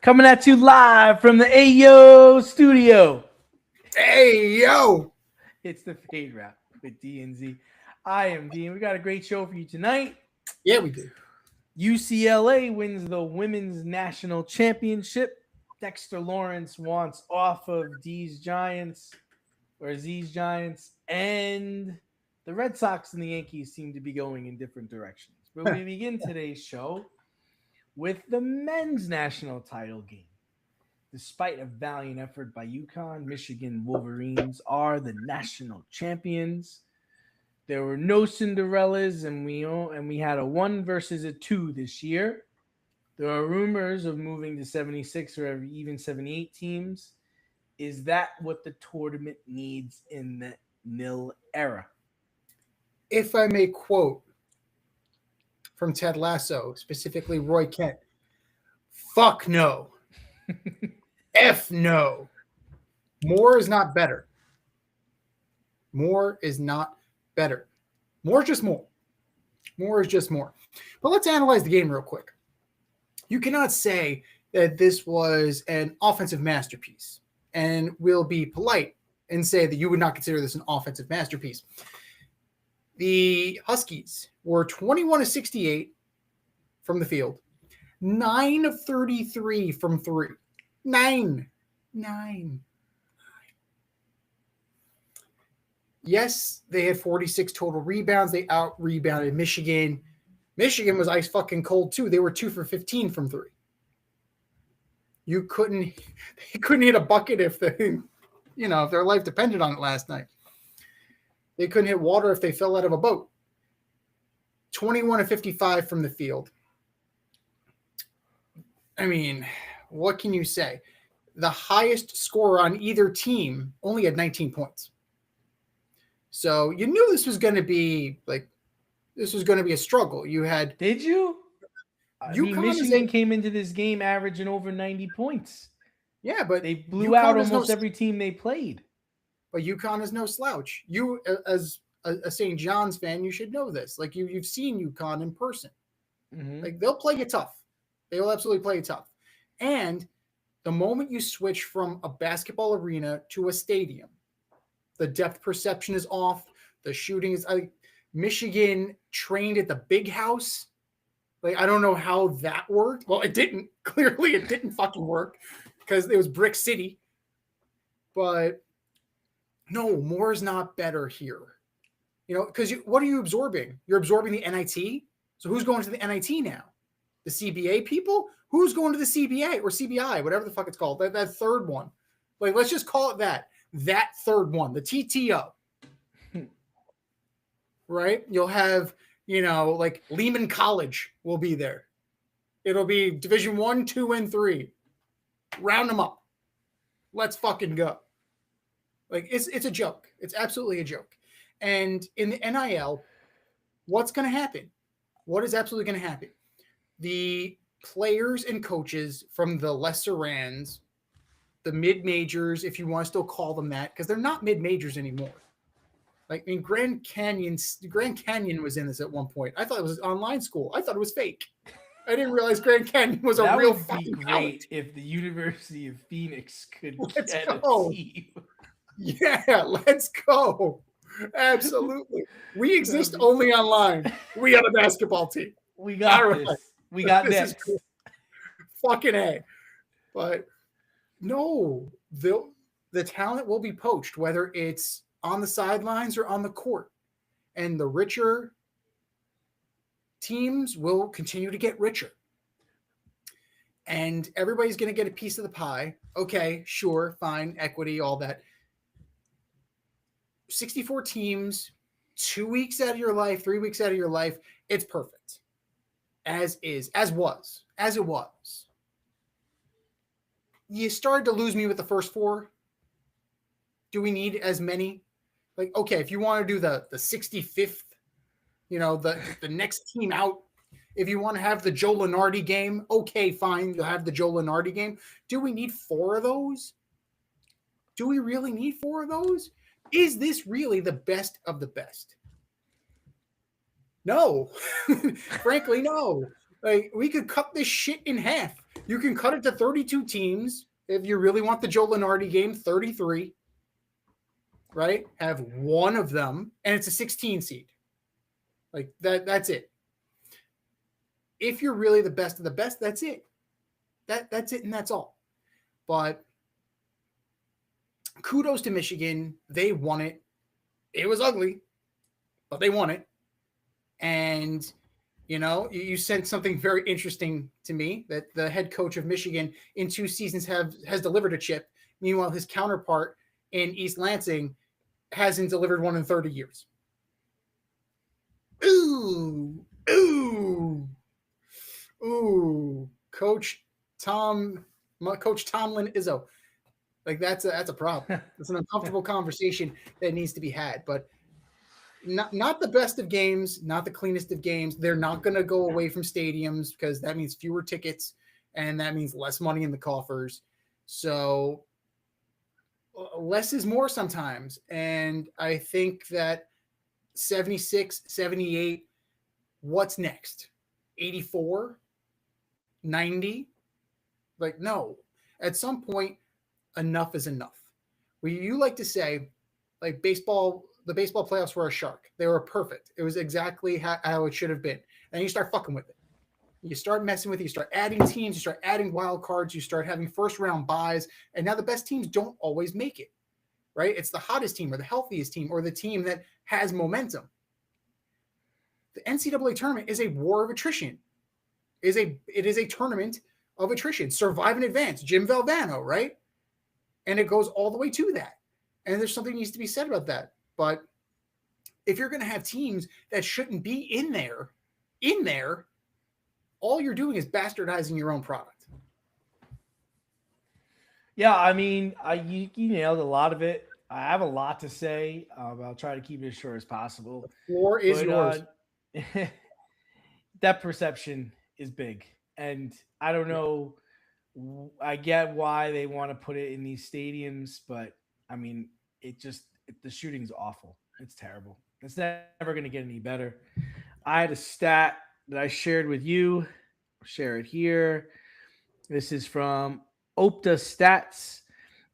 Coming at you live from the Ayo studio. Hey, yo. It's the Fade Rap with D and Z. I am D, and we got a great show for you tonight. Yeah, we do. UCLA wins the women's national championship. Dexter Lawrence wants off of Z's Giants, and the Red Sox and the Yankees seem to be going in different directions. But we begin today's show with the men's national title game. Despite a valiant effort by UConn, Michigan Wolverines are the national champions. There were no Cinderellas, and we had a 1 versus a 2 this year. There are rumors of moving to 76 or even 78 teams. Is that what the tournament needs in the nil era? If I may quote from Ted Lasso, specifically Roy Kent, fuck no. F no. More is not better. More is not better. More is just more. More is just more. But let's analyze the game real quick. You cannot say that this was an offensive masterpiece, and we'll be polite and say that you would not consider this an offensive masterpiece. The Huskies were 21 of 68 from the field, 9 of 33 from three. Nine. Yes, they had 46 total rebounds. They out-rebounded Michigan. Michigan was ice fucking cold too. They were 2 for 15 from three. They couldn't hit a bucket if their life depended on it last night. They couldn't hit water if they fell out of a boat. 21 of 55 from the field. I mean, what can you say? The highest scorer on either team only had 19 points. So you knew this was going to be a struggle. Did you? Michigan came into this game averaging over 90 points. Yeah, but they blew out almost every team they played. But UConn is no slouch. You, as a St. John's fan, you should know this. Like you've seen UConn in person. Mm-hmm. Like they'll play you tough. They will absolutely play you tough. And the moment you switch from a basketball arena to a stadium, the depth perception is off. The shooting is. Michigan trained at the Big House. Like I don't know how that worked. Well, it didn't. Clearly, it didn't fucking work because it was Brick City. But no, more is not better here. Because what are you absorbing? You're absorbing the NIT. So who's going to the NIT now? The CBA people? Who's going to the CBA or CBI, whatever the fuck it's called? That third one. Like, let's just call it that. That third one, the TTO. Right? You'll have, like Lehman College will be there. It'll be Division 1, 2, and 3. Round them up. Let's fucking go. Like, it's a joke. It's absolutely a joke. And in the NIL, what's going to happen? What is absolutely going to happen? The players and coaches from the lesser rands, the mid-majors, if you want to still call them that, because they're not mid-majors anymore. Like, Grand Canyon was in this at one point. I thought it was online school. I thought it was fake. I didn't realize Grand Canyon was a real fucking great college. If the University of Phoenix could get a team. Yeah, let's go. Absolutely. We exist only online. We got a basketball team. We got this. We got this. Cool. Fucking A. But no, the talent will be poached, whether it's on the sidelines or on the court. And the richer teams will continue to get richer. And everybody's going to get a piece of the pie. Okay, sure, fine, equity, all that. 64 teams, 2 weeks out of your life, 3 weeks out of your life, it's perfect. As it was. You started to lose me with the first 4. Do we need as many? Like, okay, if you want to do the 65th, the next team out, if you want to have the Joe Lunardi game, okay, fine, you'll have the Joe Lunardi game. Do we need 4 of those? Do we really need 4 of those? Is this really the best of the best? No. Frankly, no. Like, we could cut this shit in half. You can cut it to 32 teams if you really want the Joe Lunardi game, 33. Right? Have one of them, and it's a 16 seed. Like that's it. If you're really the best of the best, that's it. That's it, and that's all. But kudos to Michigan. They won it. It was ugly, but they won it. And, you sent something very interesting to me, that the head coach of Michigan in 2 seasons has delivered a chip. Meanwhile, his counterpart in East Lansing hasn't delivered one in 30 years. Ooh. Coach Tomlin Izzo. Like that's a problem. It's an uncomfortable conversation that needs to be had, but not the best of games, not the cleanest of games. They're not going to go away from stadiums because that means fewer tickets and that means less money in the coffers. So less is more sometimes. And I think that 76, 78, what's next? 84, 90? Like, no. At some point, enough is enough. You like to say, like, the baseball playoffs were a shark. They were perfect. It was exactly how it should have been. And you start fucking with it. You start messing with it. You start adding teams. You start adding wild cards. You start having first-round buys. And now the best teams don't always make it, right? It's the hottest team or the healthiest team or the team that has momentum. The NCAA tournament is a war of attrition. It is a tournament of attrition. Survive and advance. Jim Valvano, right? And it goes all the way to that. And there's something that needs to be said about that. But if you're going to have teams that shouldn't be in there, all you're doing is bastardizing your own product. Yeah, I mean, you nailed a lot of it. I have a lot to say. I'll try to keep it as short as possible. The floor is yours. That perception is big. And I don't know. I get why they want to put it in these stadiums, but I mean, the shooting's awful. It's terrible. It's never going to get any better. I had a stat that I shared with you. I'll share it here. This is from Opta Stats.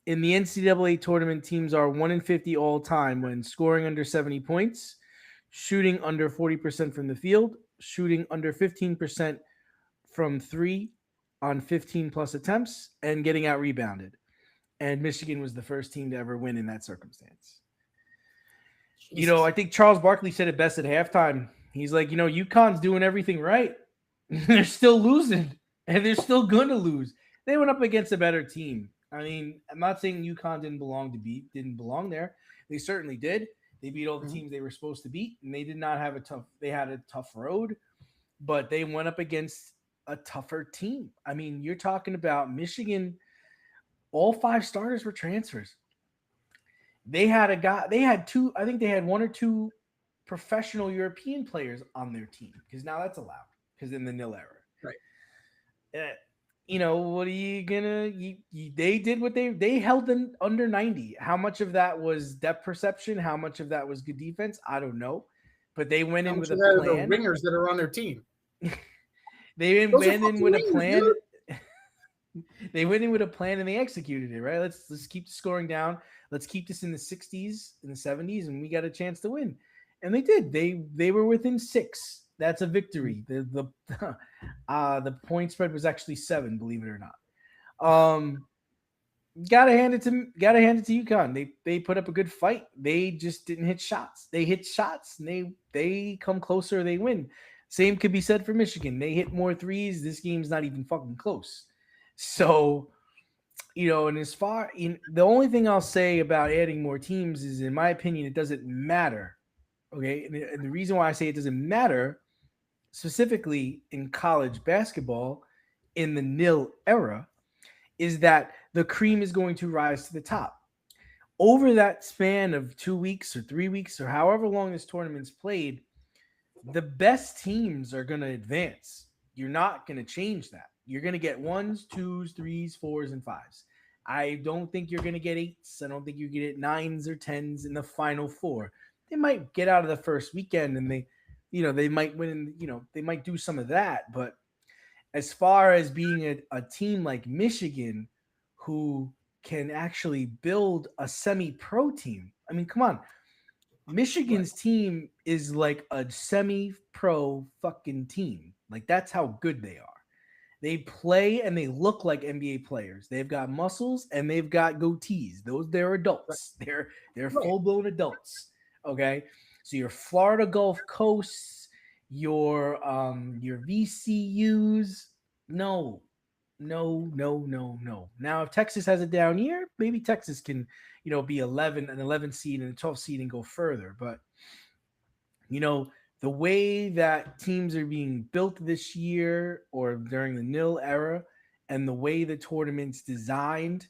In the NCAA tournament, teams are 1-50 all time when scoring under 70 points, shooting under 40% from the field, shooting under 15% from 3 on 15 plus attempts, and getting out rebounded. And Michigan was the first team to ever win in that circumstance. Jesus. I think Charles Barkley said it best at halftime. He's like, UConn's doing everything right. They're still losing, and they're still going to lose. They went up against a better team. I mean, I'm not saying UConn didn't belong there. They certainly did. They beat all the teams they were supposed to beat, and they did not have they had a tough road, but they went up against a tougher team. I mean, you're talking about Michigan. All 5 starters were transfers. They had I think they had 1 or 2 professional European players on their team because now that's allowed because in the nil era. Right. What are you gonna? They did what they held them under 90. How much of that was depth perception? How much of that was good defense? I don't know, but they went in with a plan. The wingers that are on their team. They went in with a plan. Dude. They went in with a plan and they executed it, right? Let's keep the scoring down. Let's keep this in the 60s, in the 70s, and we got a chance to win. And they did. They were within 6. That's a victory. The point spread was actually 7, believe it or not. Gotta hand it to UConn. They put up a good fight. They just didn't hit shots. They hit shots and they come closer, they win. Same could be said for Michigan. They hit more threes. This game's not even fucking close. So, and the only thing I'll say about adding more teams is, in my opinion, it doesn't matter. Okay. And the reason why I say it doesn't matter, specifically in college basketball in the nil era, is that the cream is going to rise to the top. Over that span of 2 weeks or 3 weeks or however long this tournament's played, the best teams are going to advance. You're not going to change that. You're going to get 1s, 2s, 3s, 4s, and 5s. I don't think you're going to get 8s. I don't think you get 9s or 10s in the final 4. They might get out of the first weekend and they might win, they might do some of that, but as far as being a team like Michigan who can actually build a semi-pro team. I mean, come on. Right. Michigan's team is like a semi-pro fucking team. Like that's how good they are. They play and they look like NBA players. They've got muscles and they've got goatees. They're Right. adults. They're Right. full-blown adults. Okay? So your Florida Gulf Coasts, your VCUs, no. No, no, no, no. Now if Texas has a down year, maybe Texas can, be 11 seed and a 12 seed and go further, but the way that teams are being built this year or during the nil era and the way the tournament's designed,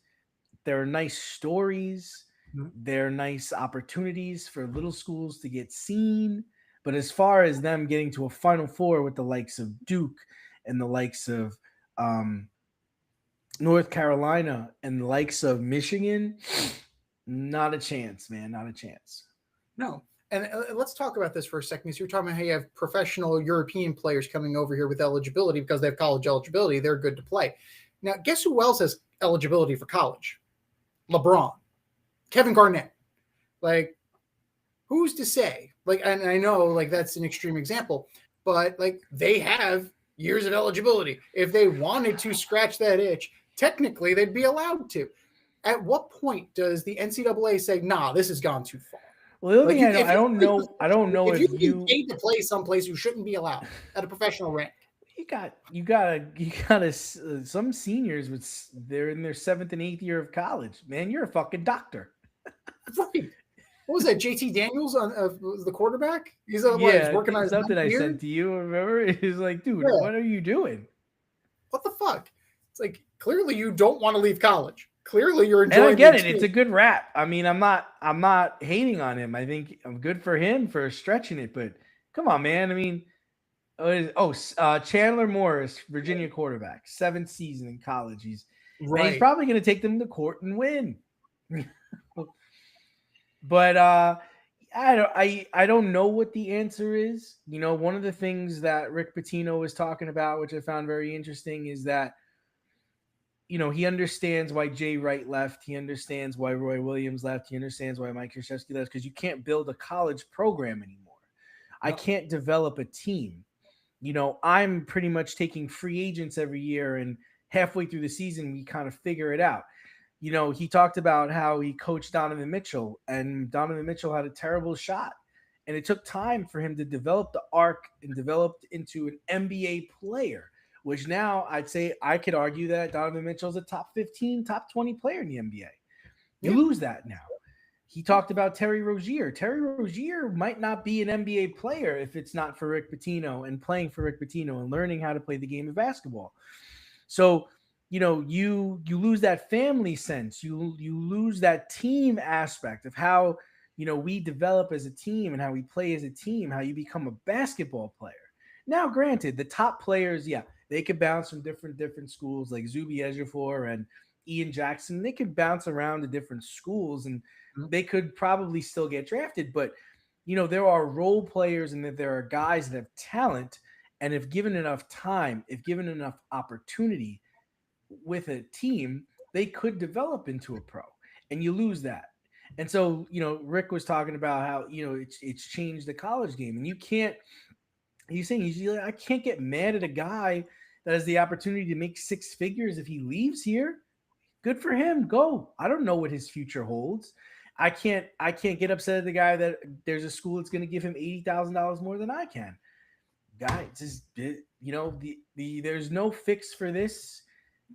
there are nice stories, Mhm. there are nice opportunities for little schools to get seen. But as far as them getting to a Final Four with the likes of Duke and the likes of North Carolina and the likes of Michigan, not a chance, man, not a chance. No. And let's talk about this for a second. You're talking about how you have professional European players coming over here with eligibility because they have college eligibility. They're good to play. Now, guess who else has eligibility for college? LeBron, Kevin Garnett. Like, who's to say? Like, and I know like that's an extreme example, but like they have years of eligibility. If they wanted to scratch that itch, technically they'd be allowed to. At what point does the NCAA say, "Nah, this has gone too far"? Well, the other Like, thing I don't know, if if you're being you paid to play someplace, you shouldn't be allowed at a professional rank. you got some seniors they're in their 7th and 8th year of college. Man, you're a fucking doctor. Right. What was that? JT Daniels on the quarterback? He's he's Yeah, working on his something I year. sent to you. Remember, he's like, dude, Yeah. what are you doing? What the fuck? It's like clearly you don't want to leave college. Clearly you're enjoying. And I get it. It's a good rap. I mean, I'm not hating on him. I think I'm good for him for stretching it. But come on, man. I mean, Chandler Morris, Virginia quarterback, 7th season in college. He's probably going to take them to court and win. But I don't know what the answer is. One of the things that Rick Pitino was talking about, which I found very interesting, is that he understands why Jay Wright left. He understands why Roy Williams left. He understands why Mike Krzyzewski left, because you can't build a college program anymore. I can't develop a team. I'm pretty much taking free agents every year, and halfway through the season, we kind of figure it out. He talked about how he coached Donovan Mitchell, and Donovan Mitchell had a terrible shot. And it took time for him to develop the arc and develop into an NBA player, which now I'd say I could argue that Donovan Mitchell's a top 15, top 20 player in the NBA. You lose that now. He talked about Terry Rozier. Terry Rozier might not be an NBA player if it's not for Rick Pitino and playing for Rick Pitino and learning how to play the game of basketball. So, you lose that family sense. You lose that team aspect of how, we develop as a team and how we play as a team, how you become a basketball player. Now, granted, the top players, they could bounce from different schools like Zuby Ejiofor and Ian Jackson. They could bounce around to different schools and they could probably still get drafted. But, there are role players and that there are guys that have talent, and if given enough time, if given enough opportunity with a team, they could develop into a pro, and you lose that. And so, Rick was talking about how, it's changed the college game, and you can't, he's saying, I can't get mad at a guy that has the opportunity to make 6 figures if he leaves here. Good for him. Go. I don't know what his future holds. I can't get upset at the guy that there's a school that's going to give him $80,000 more than I can. Guys, there's no fix for this.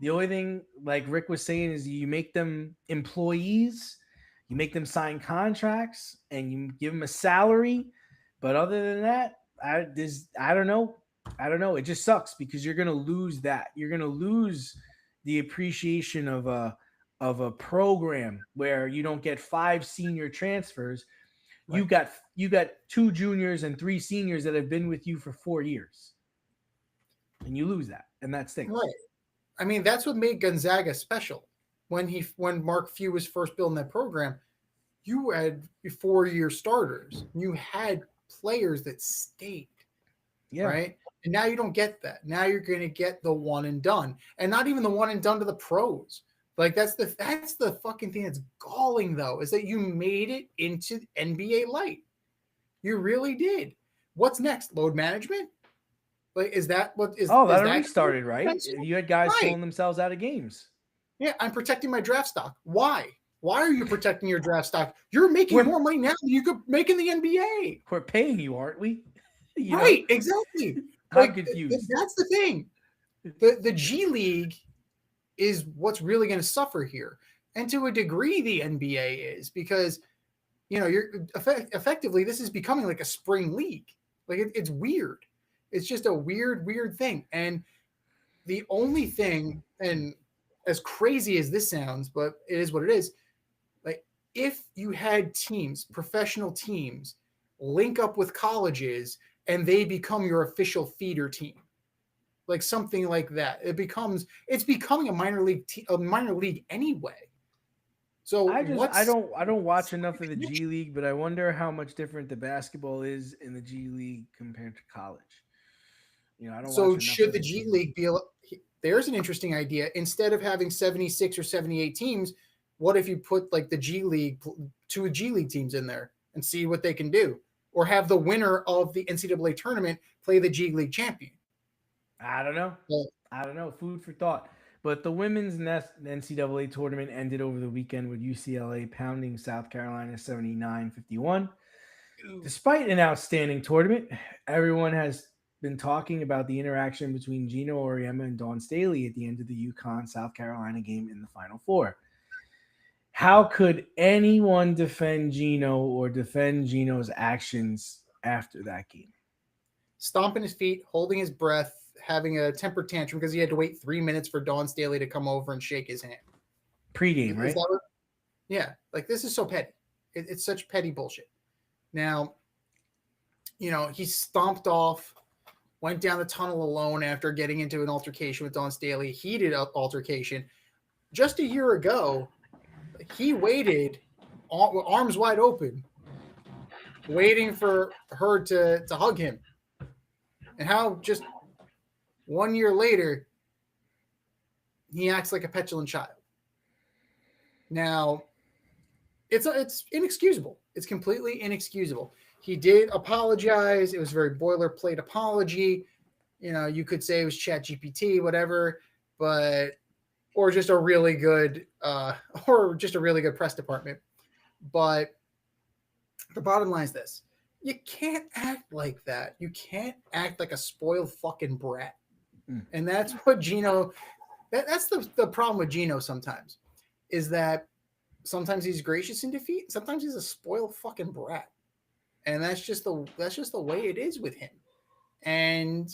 The only thing, like Rick was saying, is you make them employees, you make them sign contracts, and you give them a salary. But other than that, I don't know. It just sucks because you're going to lose that. You're going to lose the appreciation of a program where you don't get 5 senior transfers. Right. You got 2 juniors and 3 seniors that have been with you for 4 years, and you lose that, and that stinks. Right. I mean, that's what made Gonzaga special. When Mark Few was first building that program, you had 4-year starters. You had players that stayed. Yeah. Right. And now you don't get that. Now you're going to get the one and done, and not even the one and done to the pros. Like that's the fucking thing that's galling though, is that you made it into NBA Lite. You really did. What's next? Load management? Like, is that what is? Oh, is that restarted, right? You had guys right. pulling themselves out of games. Yeah, I'm protecting my draft stock. Why? Why are you protecting your draft stock? You're making more money now than you could make in the NBA. We're paying you, aren't we? Right, exactly. I'm confused. That's the thing. The G League is what's really going to suffer here. And to a degree, the NBA is, because, you're effectively, this is becoming like a spring league. Like it's weird. It's just a weird thing. And the only thing, and as crazy as this sounds, but it is what it is, like if you had teams, professional teams, link up with colleges and they become your official feeder team, like something like that, it's becoming a minor league anyway. So I don't watch enough of the G League, but I wonder how much different the basketball is in the G League compared to college. I don't. So should the G League be? There's an interesting idea. Instead of having 76 or 78 teams, what if you put like the G League, 2 G League teams in there and see what they can do, or have the winner of the NCAA tournament play the G League champion? I don't know. Food for thought. But the women's NCAA tournament ended over the weekend with UCLA pounding South Carolina 79-51. Despite an outstanding tournament, everyone has been talking about the interaction between Gino Auriemma and Dawn Staley at the end of the UConn-South Carolina game in the Final Four. How could anyone defend Gino or defend Gino's actions after that game? Stomping his feet, holding his breath, having a temper tantrum because he had to wait 3 minutes for Dawn Staley to come over and shake his hand. Pre-game, right? Yeah, like this is so petty. It's such petty bullshit. Now, he stomped off, went down the tunnel alone after getting into an altercation with Dawn Staley, heated altercation. Just a year ago, he waited, arms wide open, waiting for her to hug him. And how just 1 year later, he acts like a petulant child. Now, it's inexcusable. It's completely inexcusable. He did apologize. It was a very boilerplate apology. You could say it was ChatGPT, whatever, or just a really good press department. But the bottom line is this: you can't act like that. You can't act like a spoiled fucking brat. And that's what Gino. That's the problem with Gino sometimes, is that sometimes he's gracious in defeat. Sometimes he's a spoiled fucking brat. And that's just the way it is with him. And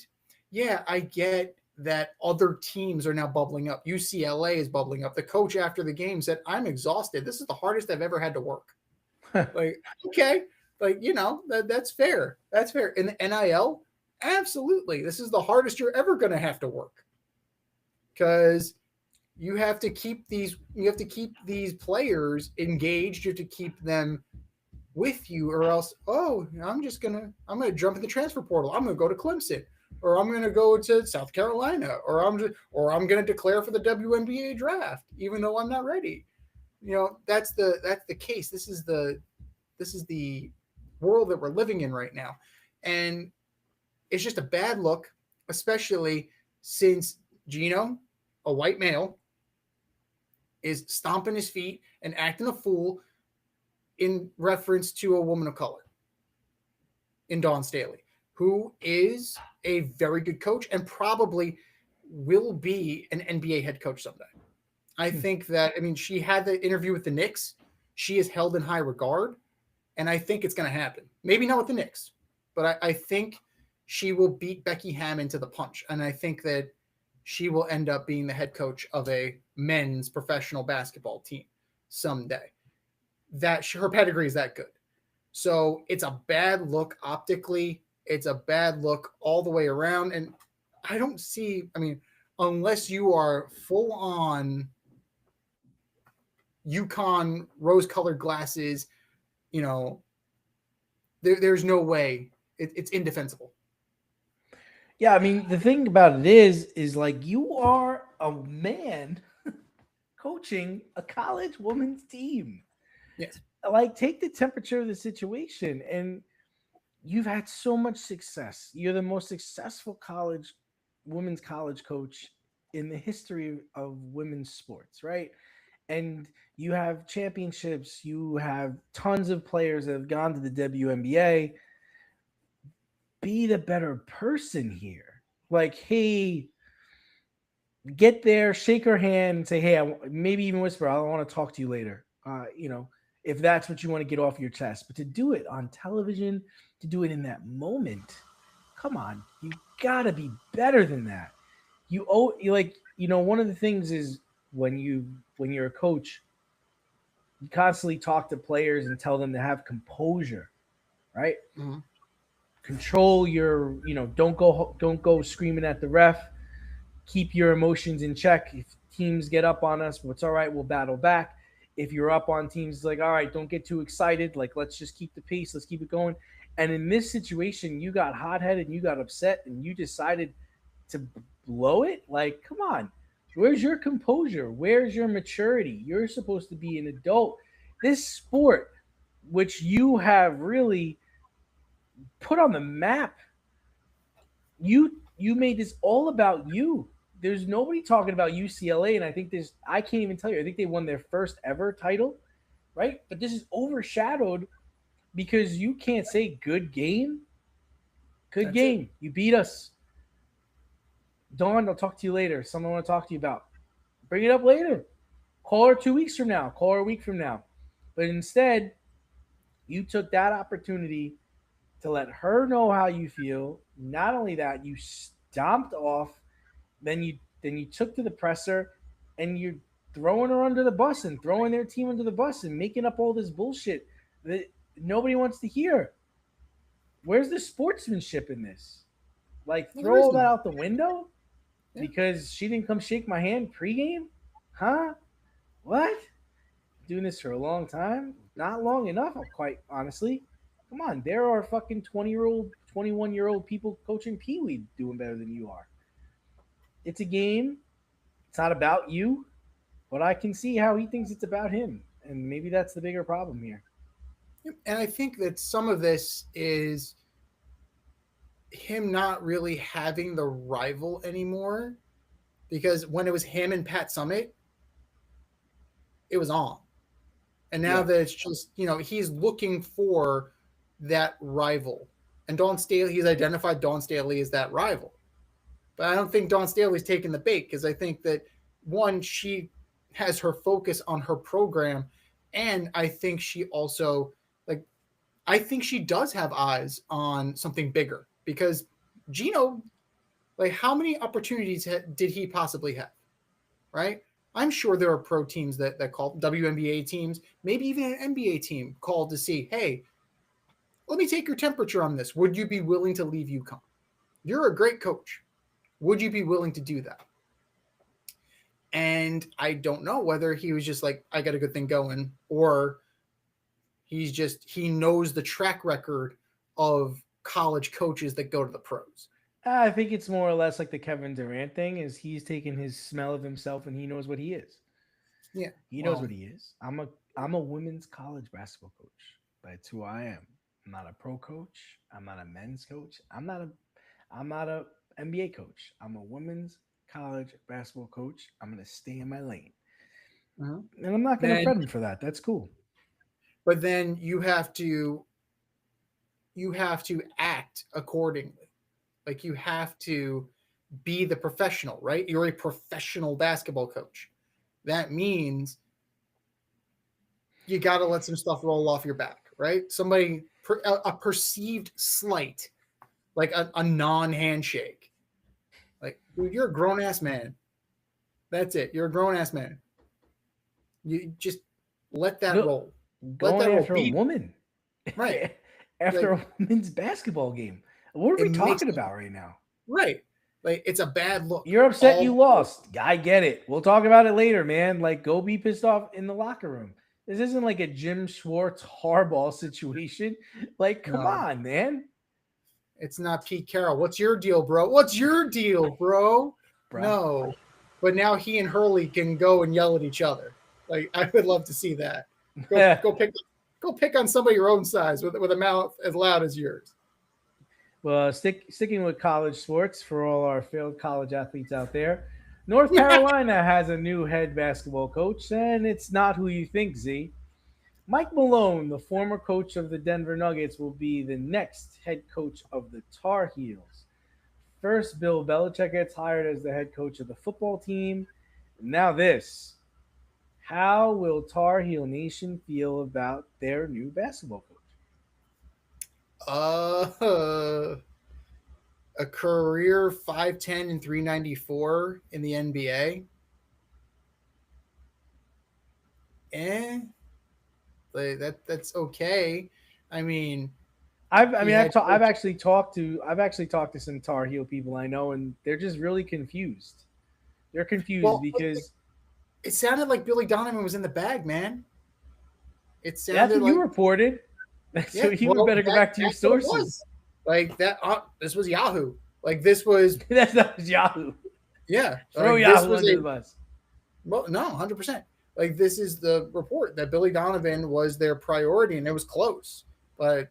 yeah, I get that other teams are now bubbling up. UCLA is bubbling up. The coach after the game said, "I'm exhausted. This is the hardest I've ever had to work." Like, okay, like, that's fair. That's fair. In the NIL, absolutely. This is the hardest you're ever going to have to work, because you have to keep these players engaged. You have to keep them with you, or else, I'm gonna jump in the transfer portal. I'm gonna go to Clemson, or I'm gonna go to South Carolina, or I'm gonna declare for the WNBA draft, even though I'm not ready. That's the case. This is the world that we're living in right now, and it's just a bad look, especially since Gino, a white male, is stomping his feet and acting a fool in reference to a woman of color, in Dawn Staley, who is a very good coach and probably will be an NBA head coach someday. I think that, she had the interview with the Knicks. She is held in high regard, and I think it's going to happen. Maybe not with the Knicks, but I think she will beat Becky Hammon to the punch, and I think that she will end up being the head coach of a men's professional basketball team someday. That her pedigree is that good. So it's a bad look optically. It's a bad look all the way around. And I don't see, unless you are full on UConn rose-colored glasses, there's no way. It's indefensible. Yeah, I mean, the thing about it is like you are a man coaching a college women's team. Yes. Like, take the temperature of the situation, and you've had so much success. You're the most successful women's college coach in the history of women's sports, right? And you have championships, you have tons of players that have gone to the WNBA. Be the better person here. Like, hey, get there, shake her hand, and say, hey, maybe even whisper, I want to talk to you later. If that's what you want to get off your chest. But to do it on television, to do it in that moment, come on, you gotta be better than that. One of the things is when you're a coach, you constantly talk to players and tell them to have composure, right? Mm-hmm. Control don't go screaming at the ref. Keep your emotions in check. If teams get up on us, it's all right, we'll battle back. If you're up on teams, like, all right, don't get too excited. Like, let's just keep the pace. Let's keep it going. And in this situation, you got hot-headed and you got upset and you decided to blow it. Like, come on. Where's your composure? Where's your maturity? You're supposed to be an adult. This sport, which you have really put on the map, you made this all about you. There's nobody talking about UCLA, and I can't even tell you. I think they won their first ever title, right? But this is overshadowed because you can't say good game. Good That's game. it. You beat us. Dawn, I'll talk to you later. Something I want to talk to you about. Bring it up later. Call her 2 weeks from now. Call her a week from now. But instead, you took that opportunity to let her know how you feel. Not only that, you stomped off. Then you took to the presser, and you're throwing her under the bus and throwing their team under the bus and making up all this bullshit that nobody wants to hear. Where's the sportsmanship in this? Like, Well, there throw is all that none. out the window Yeah. because she didn't come shake my hand pregame? Huh? What? Doing this for a long time? Not long enough, quite honestly. Come on, there are fucking 20-year-old, 21-year-old people coaching Pee Wee doing better than you are. It's a game. It's not about you, but I can see how he thinks it's about him. And maybe that's the bigger problem here. And I think that some of this is him not really having the rival anymore, because when it was him and Pat Summit, it was on. And now Yeah. that it's just, he's looking for that rival. And Dawn Staley, he's identified Dawn Staley as that rival. But I don't think Dawn Staley's taking the bait, because I think that, one, she has her focus on her program. And I think she also, I think she does have eyes on something bigger, because Gino, how many opportunities did he possibly have? Right? I'm sure there are pro teams that call, WNBA teams, maybe even an NBA team called to see, hey, let me take your temperature on this. Would you be willing to leave UConn? You're a great coach. Would you be willing to do that? And I don't know whether he was just like, I got a good thing going, or he knows the track record of college coaches that go to the pros. I think it's more or less like the Kevin Durant thing is he's taken his smell of himself and he knows what he is. Yeah. He knows what he is. I'm a women's college basketball coach. That's who I am. I'm not a pro coach. I'm not a men's coach. I'm not a NBA coach. I'm a women's college basketball coach. I'm gonna stay in my lane. Uh-huh. And I'm not gonna Then, fret him for that. That's cool. but then you have to act accordingly. Like, you have to be the professional, right? You're a professional basketball coach. That means you got to let some stuff roll off your back, right? A perceived slight, like a non-handshake. Like, dude, you're a grown-ass man. That's it. You're a grown-ass man. You just let that roll. Let Going that roll. after a woman. Right. After Like, a women's basketball game. What are we talking about right now? Right. Like, it's a bad look. You're upset you lost. I get it. We'll talk about it later, man. Like, go be pissed off in the locker room. This isn't like a Jim Schwartz hardball situation. Like, come on, man. It's not Pete Carroll. What's your deal, bro? What's your deal, bro? No. But now he and Hurley can go and yell at each other. Like, I would love to see that. Go pick on somebody your own size with a mouth as loud as yours. Well, sticking with college sports for all our failed college athletes out there, North Carolina has a new head basketball coach, and it's not who you think, Z. Mike Malone, the former coach of the Denver Nuggets, will be the next head coach of the Tar Heels. First, Bill Belichick gets hired as the head coach of the football team. Now, this. How will Tar Heel Nation feel about their new basketball coach? A career 5'10" and 394 in the NBA. That's okay. I mean, I've actually talked to some Tar Heel people I know, and they're just really confused. They're confused because it sounded like Billy Donovan was in the bag, man. It sounded that's what you reported. So you better go back to your sources. Like that. This was Yahoo. Like this was. That's not Yahoo. Yeah. Throw Yahoo under the bus. Well, no, 100%. Like this is the report that Billy Donovan was their priority, and it was close, but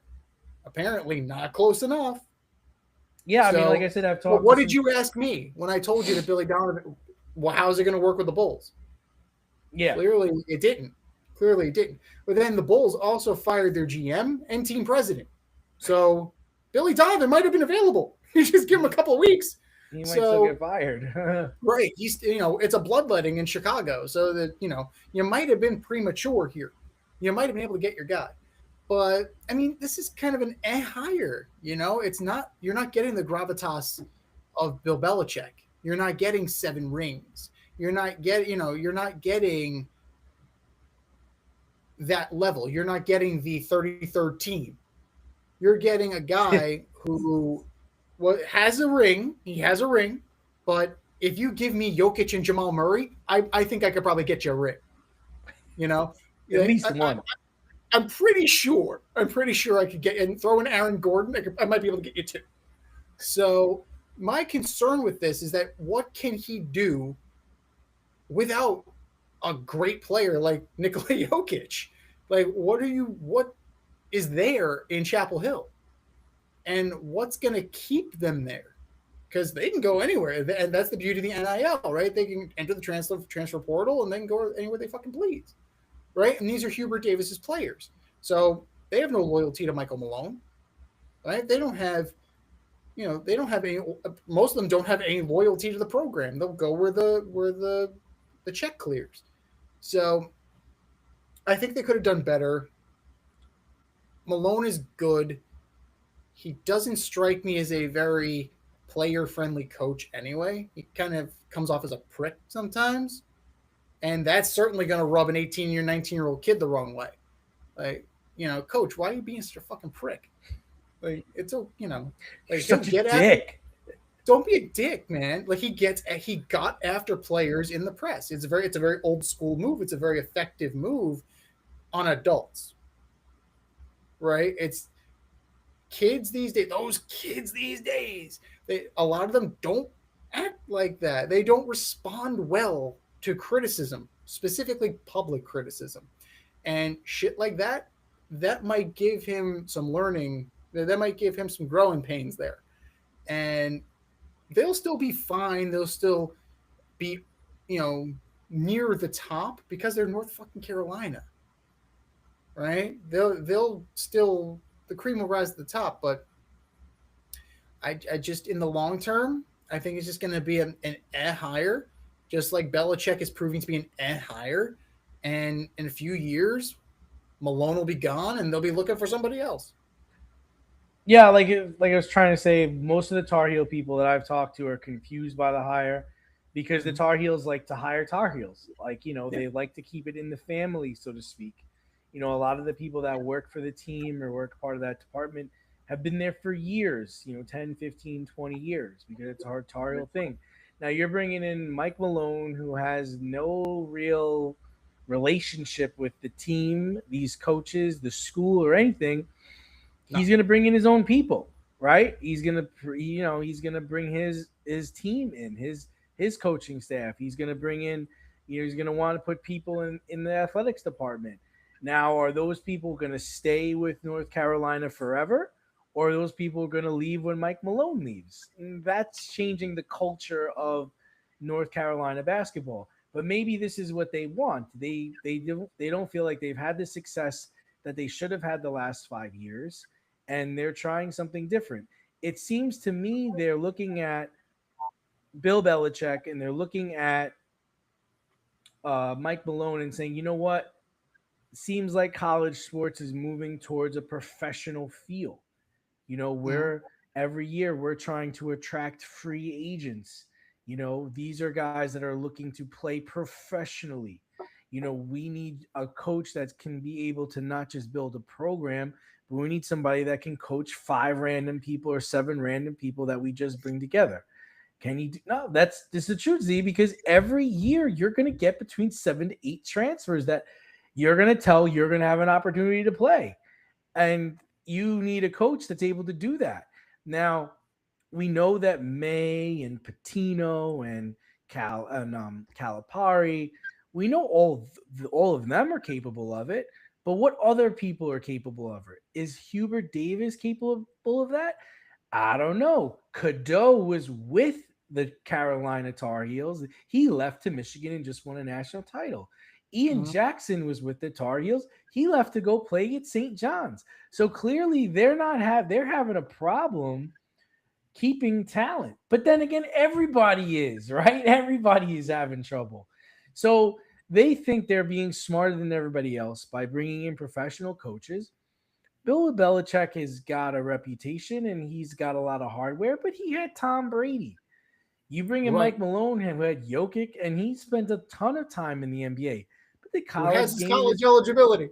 apparently not close enough. Yeah, I mean, like I said, I've talked. What did you ask me when I told you that Billy Donovan? Well, how's it going to work with the Bulls? Yeah, clearly it didn't. But then the Bulls also fired their GM and team president. So Billy Donovan might have been available. You just give him a couple of weeks. He might still get fired. Right. He's, it's a bloodletting in Chicago. So that, you might have been premature here. You might have been able to get your guy. But, I mean, this is kind of an hire. It's not, you're not getting the gravitas of Bill Belichick. You're not getting 7 rings. You're not getting that level. You're not getting the 33rd team. You're getting a guy who has a ring. He has a ring. But if you give me Jokic and Jamal Murray, I think I could probably get you a ring. At least one. I'm pretty sure I could get and throw in Aaron Gordon. I might be able to get you 2. So my concern with this is that what can he do without a great player like Nikola Jokic? Like, what is there in Chapel Hill? And what's going to keep them there? Because they can go anywhere. And that's the beauty of the NIL, right? They can enter the transfer portal and then go anywhere they fucking please. Right? And these are Hubert Davis's players. So they have no loyalty to Michael Malone. Right? They don't have any, most of them don't have any loyalty to the program. They'll go where the check clears. So I think they could have done better. Malone is good. He doesn't strike me as a very player-friendly coach anyway. He kind of comes off as a prick sometimes. And that's certainly going to rub an 18-year, 19-year-old kid the wrong way. Like, coach, why are you being such a fucking prick? Like, it's a, like, such a dick. Don't be a dick, man. Like, he got after players in the press. It's a very old school move. It's a very effective move on adults. Right? It's kids these days. Those kids these days, a lot of them don't act like that. They don't respond well to criticism, specifically public criticism. And shit like that might give him some learning. That might give him some growing pains there. And they'll still be fine. They'll still be, near the top because they're North fucking Carolina. Right? They'll still, the cream will rise to the top. But I just, in the long term, I think it's just going to be an hire. Just like Belichick is proving to be an hire. And in a few years, Malone will be gone and they'll be looking for somebody else. Yeah, like I was trying to say, most of the Tar Heel people that I've talked to are confused by the hire because the Tar Heels like to hire Tar Heels. Like, they like to keep it in the family, so to speak. A lot of the people that work for the team or work part of that department have been there for years, 10, 15, 20 years because it's a Tar Heel thing. Now you're bringing in Mike Malone, who has no real relationship with the team, these coaches, the school, or anything. He's going to bring in his own people. right? He's gonna, he's gonna bring his team in, his coaching staff. He's gonna bring in, he's gonna want to put people in the athletics department. Now, are those people gonna stay with North Carolina forever, or are those people going to leave when Mike Malone leaves? And that's changing the culture of North Carolina basketball. But maybe this is what they want. They don't feel like they've had the success that they should have had the last 5 years, and they're trying something different. It seems to me they're looking at Bill Belichick and they're looking at Mike Malone and saying, you know what? Seems like college sports is moving towards a professional feel. Mhm. We're every year we're trying to attract free agents. These are guys that are looking to play professionally. We need a coach that can be able to not just build a program, but we need somebody that can coach five random people or seven random people that we just bring together. Can you do? No, this is the truth, Z, because every year you're going to get between 7 to 8 transfers that you're going to have an opportunity to play. And you need a coach that's able to do that. Now, we know that May and Patino and Calipari, we know all of them are capable of it. But what other people are capable of it? Is Hubert Davis capable of that? I don't know. Cadeau was with the Carolina Tar Heels. He left to Michigan and just won a national title. Ian Mhm. Jackson was with the Tar Heels. He left to go play at St. John's. So clearly they're having a problem keeping talent. But then again, everybody is, right? Everybody is having trouble. So they think they're being smarter than everybody else by bringing in professional coaches. Bill Belichick has got a reputation and he's got a lot of hardware, but he had Tom Brady. You bring in Right. Mike Malone, who had Jokic, and he spent a ton of time in the NBA. But the Who has college his game college is eligibility?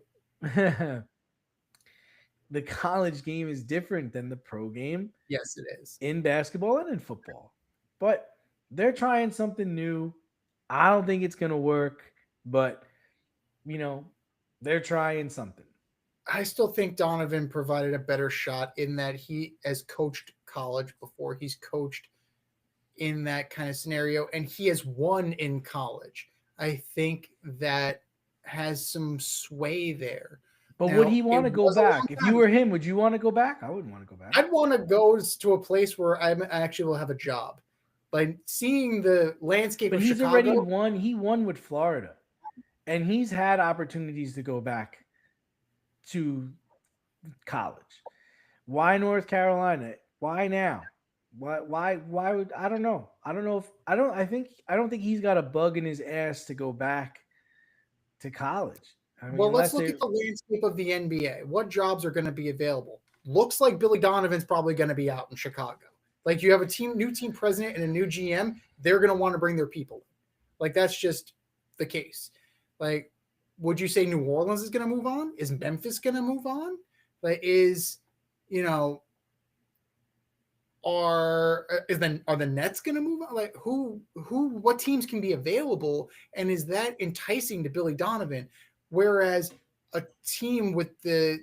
the college game is different than the pro game Yes, it is. in basketball and in football. But they're trying something new. I don't think it's gonna work, but you know, they're trying something. I still think Donovan provided a better shot in that he has coached college before. He's coached in that kind of scenario, and he has won in college. I think that has some sway there. But would Now, he it want to go was a long back? If you time. were him, would you want to go back? I wouldn't want to go back. I'd want to go to a place where I actually will have a job. But seeing the landscape But of he's already Chicago, won. He won with Florida, and he's had opportunities to go back to college. Why North Carolina? Why now? Why would I don't know. I don't know if I don't think he's got a bug in his ass to go back to college. I mean, well, let's unless look they at the landscape of the NBA. What jobs are going to be available? Looks like Billy Donovan's probably going to be out in Chicago. Like you have new team president and a new GM, they're going to want to bring their people. Like that's just the case. Like, would you say New Orleans is going to move on? Is Memphis going to move on? Like, you know, are the Nets going to move on? Like, what teams can be available, and is that enticing to Billy Donovan? Whereas a team with a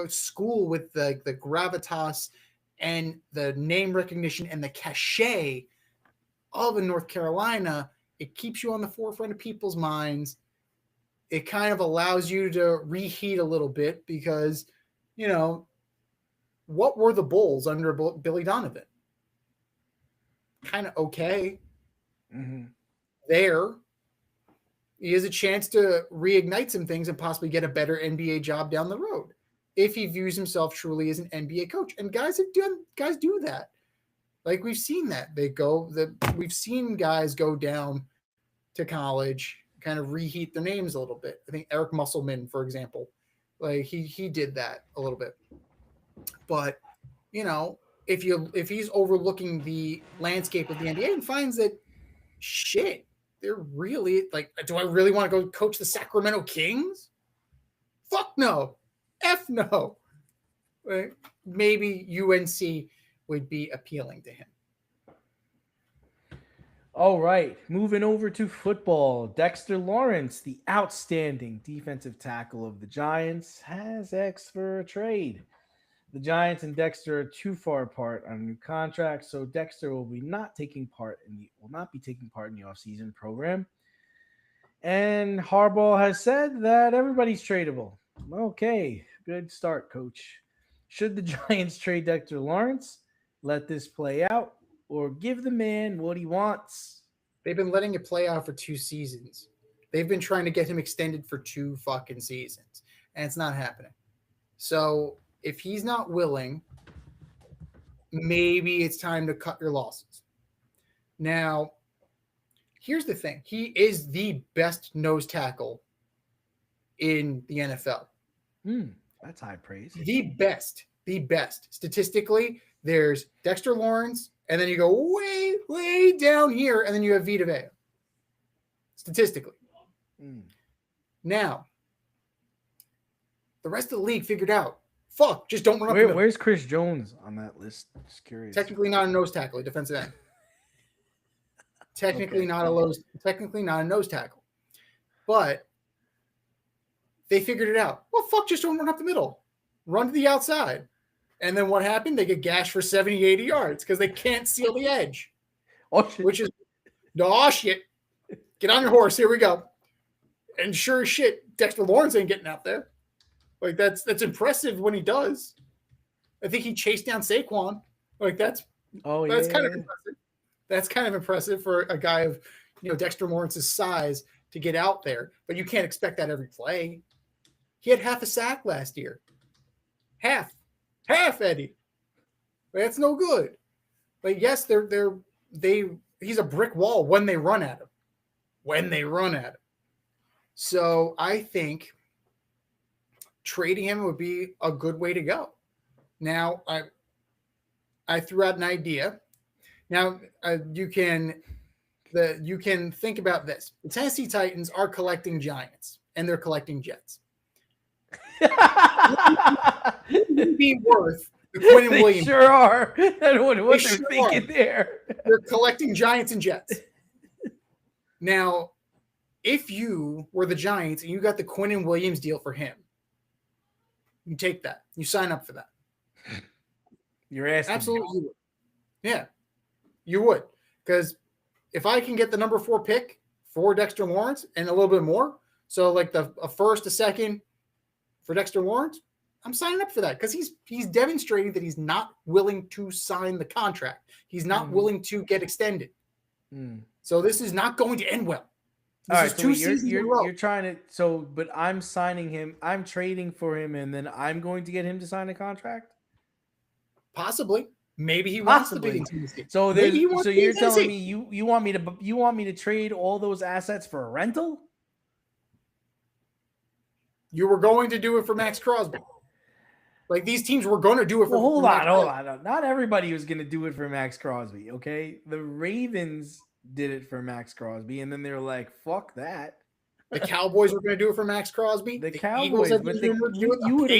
school with the gravitas and the name recognition and the cachet of in North Carolina, it keeps you on the forefront of people's minds. It kind of allows you to reheat a little bit because, you know, what were the Bulls under Billy Donovan? Kind of okay. Mhm. There, he has a chance to reignite some things and possibly get a better NBA job down the road if he views himself truly as an NBA coach. And guys do that. Like we've seen that we've seen guys go down to college, kind of reheat their names a little bit. I think Eric Musselman, for example, like he did that a little bit. But you know, if he's overlooking the landscape of the NBA and finds that shit, they're really like, do I really want to go coach the Sacramento Kings? Fuck no. F no. Maybe UNC would be appealing to him. All right, moving over to football. Dexter Lawrence, the outstanding defensive tackle of the Giants, has asked for a trade. The Giants and Dexter are too far apart on a new contract, so Dexter will not be taking part in the offseason program. And Harbaugh has said that everybody's tradable. Okay, good start, coach. Should the Giants trade Dexter Lawrence, let this play out, or give the man what he wants? They've been letting it play out for 2 seasons. They've been trying to get him extended for 2 fucking seasons, and it's not happening. So if he's not willing, maybe it's time to cut your losses. Now, here's the thing. He is the best nose tackle in the NFL. That's high praise. The best. Statistically, there's Dexter Lawrence, and then you go way, way down here, and then you have Vita Vea. Statistically. Now, the rest of the league figured out, fuck, just don't run up the middle. Where's Chris Jones on that list? Just curious. Technically not a nose tackle, a defensive end. Technically not a nose tackle. But they figured it out. Well, fuck, just don't run up the middle. Run to the outside. And then what happened? They get gashed for 70, 80 yards because they can't seal the edge. Which is, shit. Get on your horse. Here we go. And sure as shit, Dexter Lawrence ain't getting out there. Like, that's impressive when he does. I think he chased down Saquon. Like, that's kind of impressive. That's kind of impressive for a guy of, Dexter Lawrence's size to get out there. But you can't expect that every play. He had half a sack last year. Half, Eddie. That's no good. But yes, he's a brick wall when they run at him. So I think trading him would be a good way to go. Now, I threw out an idea. Now, you can think about this. The Tennessee Titans are collecting Giants, and they're collecting Jets. Would be worth the Quinnen Williams. Sure are. I don't know what they're thinking there. They're collecting Giants and Jets. Now, if you were the Giants and you got the Quinnen Williams deal for him, you take that. You sign up for that. You're asking. Absolutely. You would. Yeah, you would. Because if I can get the number 4 pick for Dexter Lawrence and a little bit more, so like a first, a second for Dexter Lawrence, I'm signing up for that because he's demonstrating that he's not willing to sign the contract. He's not willing to get extended. So this is not going to end well. This is 2 seasons in a row. You're trying to but I'm signing him. I'm trading for him, and then I'm going to get him to sign a contract. Possibly. Maybe he wants to be in Tennessee. So you're telling me you want me to trade all those assets for a rental? You were going to do it for Max Crosby. Like, these teams were going to do it for hold on. Not everybody was going to do it for Max Crosby, okay? The Ravens did it for Max Crosby, and then they were like, fuck that. The Cowboys were going to do it for Max Crosby. The Cowboys, but you would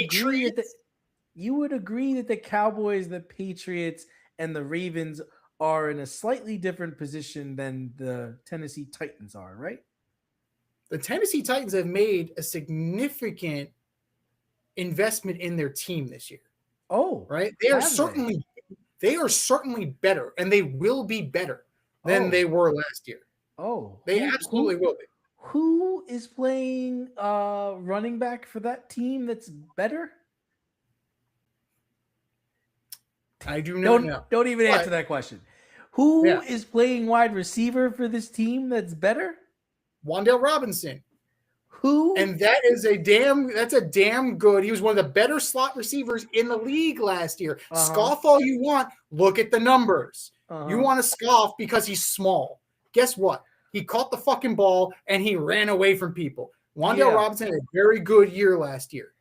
agree that the Cowboys, the Patriots, and the Ravens are in a slightly different position than the Tennessee Titans are, right? The Tennessee Titans have made a significant investment in their team this year. Oh, right. They are certainly better, and they will be better than they were last year. Oh, they absolutely will be. Who is playing running back for that team that's better? I do not know. Don't even answer that question. Who is playing wide receiver for this team that's better? Wan'Dale Robinson. Who? And that's a damn good. He was one of the better slot receivers in the league last year. Scoff all you want. Look at the numbers. You want to scoff because he's small. Guess what? He caught the fucking ball and he ran away from people. Wan'Dale Robinson had a very good year last year.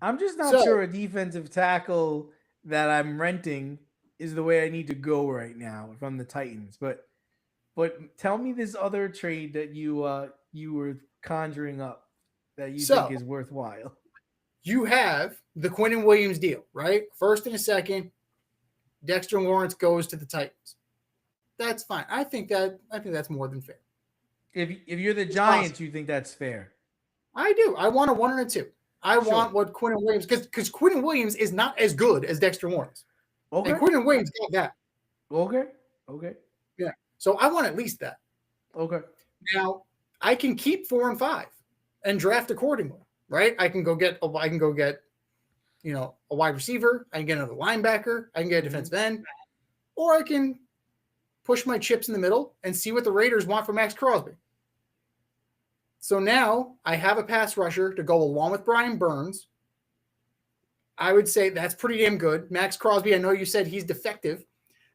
I'm just not sure a defensive tackle that I'm renting is the way I need to go right now if I'm the Titans. But tell me this other trade that you were conjuring up that you think is worthwhile. You have the Quinnen Williams deal, right? First and a second, Dexter Lawrence goes to the Titans. That's fine. I think that's more than fair. If you're the Giants, you think that's fair? I do. I want a 1 and a 2. I want what Quinnen Williams, because Quinnen Williams is not as good as Dexter Lawrence. Okay. And Quinnen Williams got that. Okay. Yeah. So I want at least that. Okay. Now I can keep 4 and 5 and draft accordingly, right? I can go get, a wide receiver. I can get another linebacker. I can get a defensive end, or I can push my chips in the middle and see what the Raiders want for Max Crosby. So now I have a pass rusher to go along with Brian Burns. I would say that's pretty damn good. Max Crosby, I know you said he's defective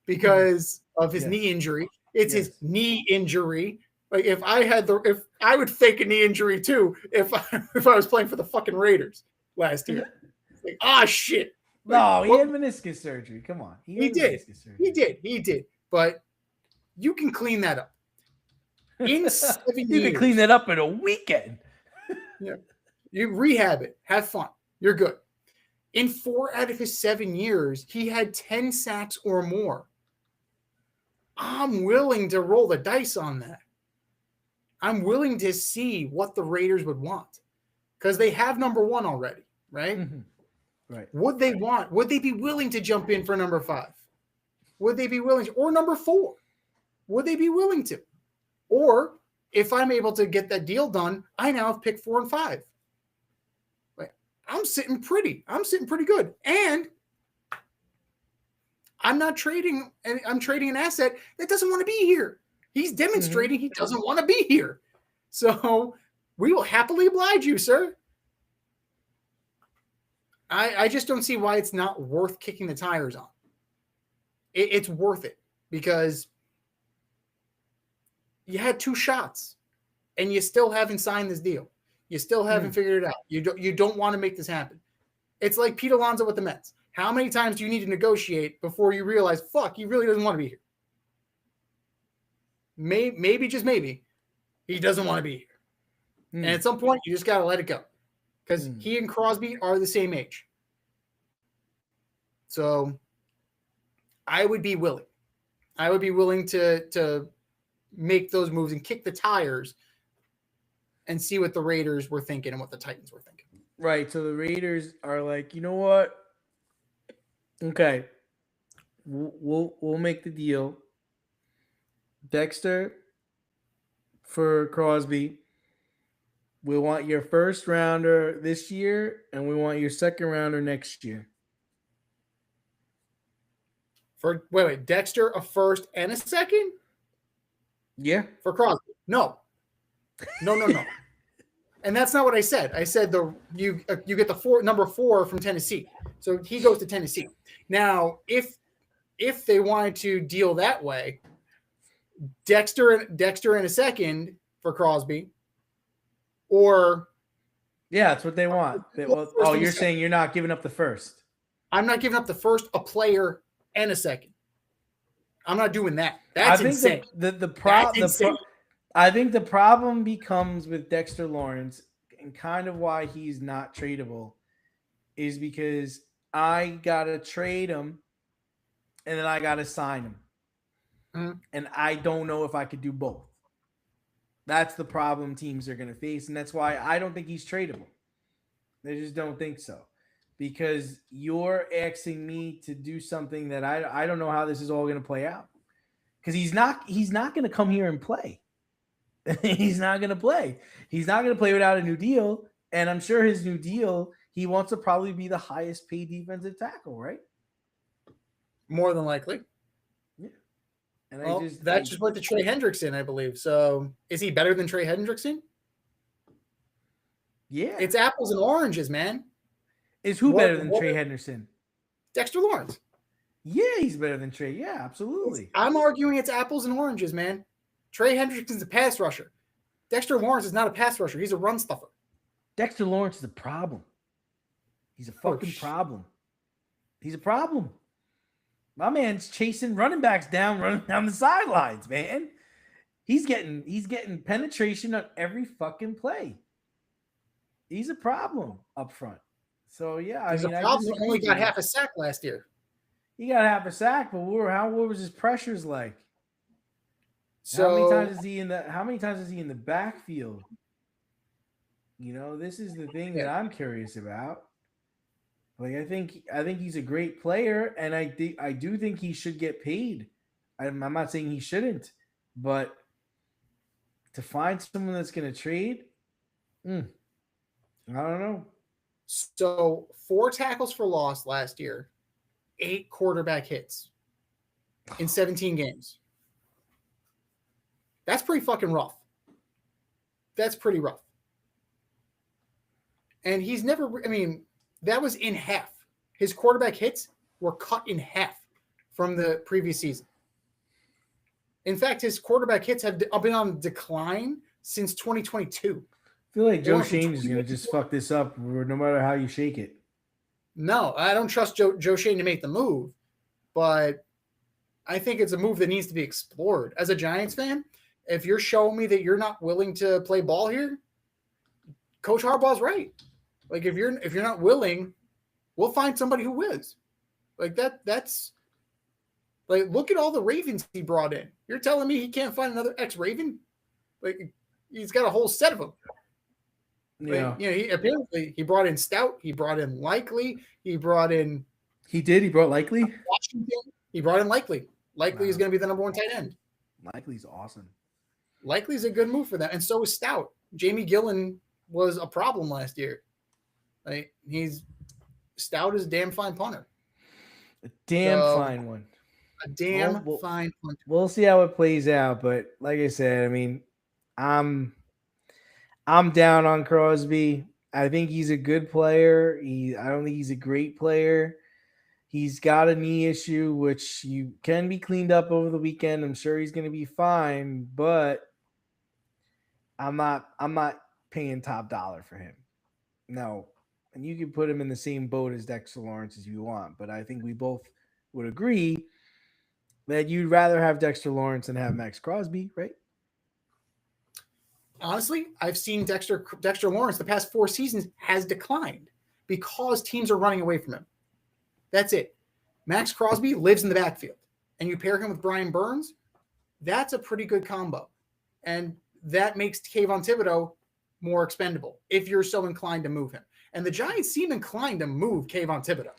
because of his knee injury. It's his knee injury. Like if I would fake a knee injury too if I was playing for the fucking Raiders last year. Like, shit. No, he had meniscus surgery. Come on. He did. But you can clean that up. In 7 years. You can clean that up in a weekend. Yeah. You rehab it. Have fun. You're good. In 4 out of his 7 years, he had 10 sacks or more. I'm willing to roll the dice on that. I'm willing to see what the Raiders would want. Because they have number 1 already, right? Mm-hmm. Right. Would they be willing to jump in for number 5? Would they be willing to? Or number 4? Would they be willing to? Or if I'm able to get that deal done, I now have pick 4 and 5. I'm sitting pretty good. And I'm trading an asset that doesn't want to be here. He's demonstrating he doesn't want to be here. So we will happily oblige you, sir. I just don't see why it's not worth kicking the tires on. It's worth it because you had 2 shots and you still haven't signed this deal. You still haven't figured it out. You don't want to make this happen. It's like Pete Alonso with the Mets. How many times do you need to negotiate before you realize, fuck, he really doesn't want to be here? Maybe, just maybe, he doesn't want to be here. And at some point, you just got to let it go. Because he and Crosby are the same age. So I would be willing. I would be willing to make those moves and kick the tires and see what the Raiders were thinking and what the Titans were thinking. Right. So the Raiders are like, you know what? Okay. We'll make the deal. Dexter for Crosby. We want your first rounder this year, and we want your second rounder next year. Wait, Dexter a first and a second? Yeah. For Crosby. No. And that's not what I said. I said you get the number 4 from Tennessee. So he goes to Tennessee. Now, if they wanted to deal that way, Dexter in a second for Crosby, or that's what they want. You're saying you're not giving up the first. I'm not giving up the first, a player, and a second. I'm not doing that. That's insane. I think the problem becomes with Dexter Lawrence, and kind of why he's not tradable, is because I gotta trade him, and then I gotta sign him, and I don't know if I could do both. That's the problem teams are gonna face, and that's why I don't think he's tradable. They just don't think so, because you're asking me to do something that I don't know how this is all gonna play out, because he's not gonna come here and play. He's not going to play. He's not going to play without a new deal. And I'm sure his new deal, he wants to probably be the highest paid defensive tackle, right? More than likely. Yeah. And that's just what the Trey Hendrickson, I believe. So is he better than Trey Hendrickson? Yeah. It's apples and oranges, man. Is who better than Trey Hendrickson? Dexter Lawrence. Yeah, he's better than Trey. Yeah, absolutely. I'm arguing it's apples and oranges, man. Trey Hendrickson's a pass rusher. Dexter Lawrence is not a pass rusher. He's a run stuffer. Dexter Lawrence is a problem. He's a fucking problem. He's a problem. My man's chasing running backs running down the sidelines, man. He's getting penetration on every fucking play. He's a problem up front. So yeah, He's a problem. He only got half a sack last year. He got half a sack, but what was his pressures like? So how many times is he in the backfield? This is the thing that I'm curious about. Like I think he's a great player, and I do think he should get paid. I'm not saying he shouldn't, but to find someone that's going to trade, I don't know. So 4 tackles for loss last year, 8 quarterback hits in 17 games. That's pretty fucking rough. That's pretty rough. And he's never, that was in half. His quarterback hits were cut in half from the previous season. In fact, his quarterback hits have been on decline since 2022. I feel like Joe Schoen is going to just fuck this up no matter how you shake it. No, I don't trust Joe Schoen to make the move, but I think it's a move that needs to be explored. As a Giants fan, if you're showing me that you're not willing to play ball here, Coach Harbaugh's right. Like if you're not willing, we'll find somebody who is. Like that's like look at all the Ravens he brought in. You're telling me he can't find another ex-Raven? Like he's got a whole set of them. Yeah. Like, he apparently he brought in Stout, he brought in Likely, he brought in He brought Likely? Washington. He brought in Likely. Likely is going to be the number 1 tight end. Likely's awesome. Likely's a good move for that. And so is Stout. Jamie Gillen was a problem last year. Like Stout is a damn fine punter. A damn fine one. A damn fine punter. We'll see how it plays out, but like I said, I'm down on Crosby. I think he's a good player. I don't think he's a great player. He's got a knee issue, which you can be cleaned up over the weekend. I'm sure he's going to be fine, but I'm not paying top dollar for him. No. And you can put him in the same boat as Dexter Lawrence as you want, but I think we both would agree that you'd rather have Dexter Lawrence than have Max Crosby, right? Honestly, I've seen Dexter Lawrence the past 4 seasons has declined because teams are running away from him. That's it. Max Crosby lives in the backfield, and you pair him with Brian Burns, that's a pretty good combo. And that makes Kayvon Thibodeau more expendable if you're so inclined to move him. And the Giants seem inclined to move Kayvon Thibodeau.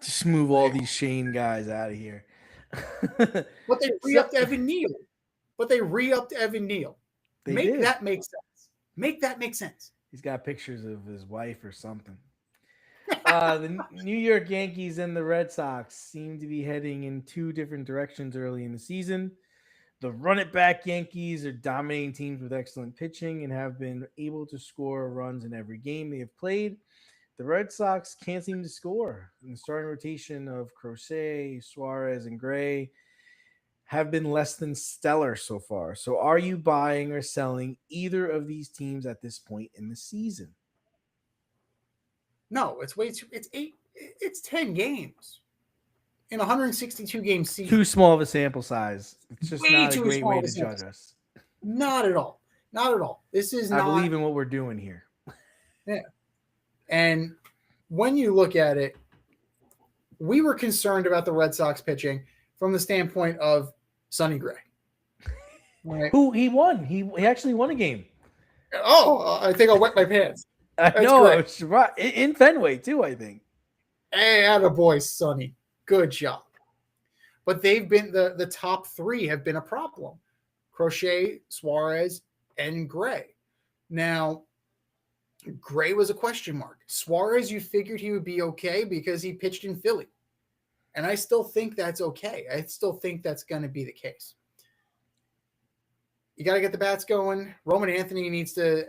Just move all these Shane guys out of here. But they re-upped Evan Neal. Make that make sense. He's got pictures of his wife or something. The New York Yankees and the Red Sox seem to be heading in 2 different directions early in the season. The run-it-back Yankees are dominating teams with excellent pitching and have been able to score runs in every game they have played. The Red Sox can't seem to score. And the starting rotation of Crochet, Suarez, and Gray have been less than stellar so far. So are you buying or selling either of these teams at this point in the season? No, it's way too. It's 10 games in 162 game season. Too small of a sample size. It's just not a great way to judge us. Not at all. This is not. I believe in what we're doing here. Yeah. And when you look at it, we were concerned about the Red Sox pitching from the standpoint of Sonny Gray. Right? Who he won. He actually won a game. Oh, I think I'll wet my pants. I know. It's right. In Fenway, too, I think. Hey, attaboy, Sonny. Good job. But they've been the top 3 have been a problem. Crochet, Suarez, and Gray. Now, Gray was a question mark. Suarez, you figured he would be okay because he pitched in Philly. And I still think that's okay. I still think that's going to be the case. You got to get the bats going. Roman Anthony needs to,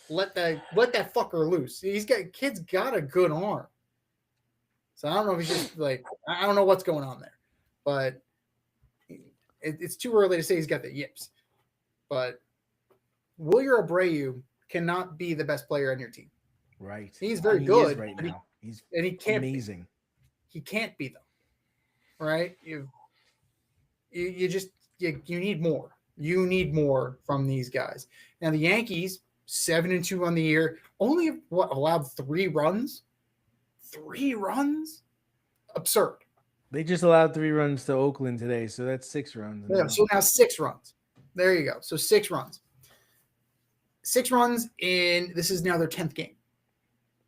let that fucker loose. Kid's got a good arm. So I don't know if he's just I don't know what's going on there. But it's too early to say he's got the yips. But Wilyer Abreu cannot be the best player on your team. Right. He's very good right now. He's amazing. He can't be though. Right? You need more. You need more from these guys. Now the Yankees 7-2 on the year, only allowed 3 runs? 3 runs? Absurd. They just allowed 3 runs to Oakland today, so that's 6 runs. Yeah, so now 6 runs. There you go. So 6 runs. 6 runs in this is now their 10th game.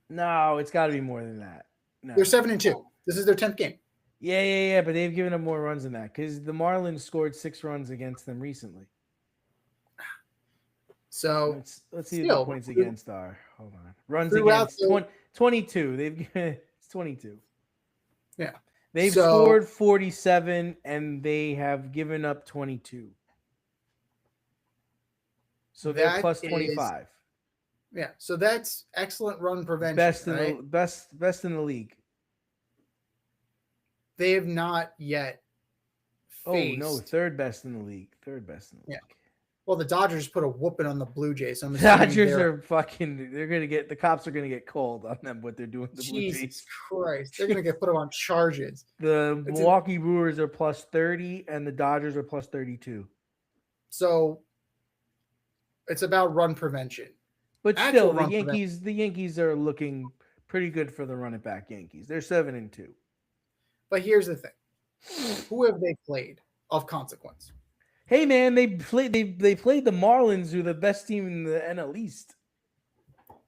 No, it's got to be more than that. No. They're 7-2. This is their 10th game. Yeah, but they've given up more runs than that because the Marlins scored 6 runs against them recently. So let's see what the points against are. Hold on. Runs against 22. They've given it's 22. Yeah. They've scored 47 and they have given up 22. So they're plus 25. Yeah. So that's excellent run prevention. Best in the league. They have not yet faced... Oh no, third best in the league. Yeah. Well, the Dodgers put a whooping on the Blue Jays. So Dodgers are fucking. They're gonna get the cops are gonna get cold on them. What they're doing to the Blue Jays. Jesus Christ, they're gonna get put on charges. The Milwaukee Brewers are plus 30, and the Dodgers are plus 32. So it's about run prevention. But still, the Yankees are looking pretty good for the run it back Yankees. They're 7-2. But here's the thing: who have they played of consequence? Hey man, they played the Marlins, who are the best team in the NL East.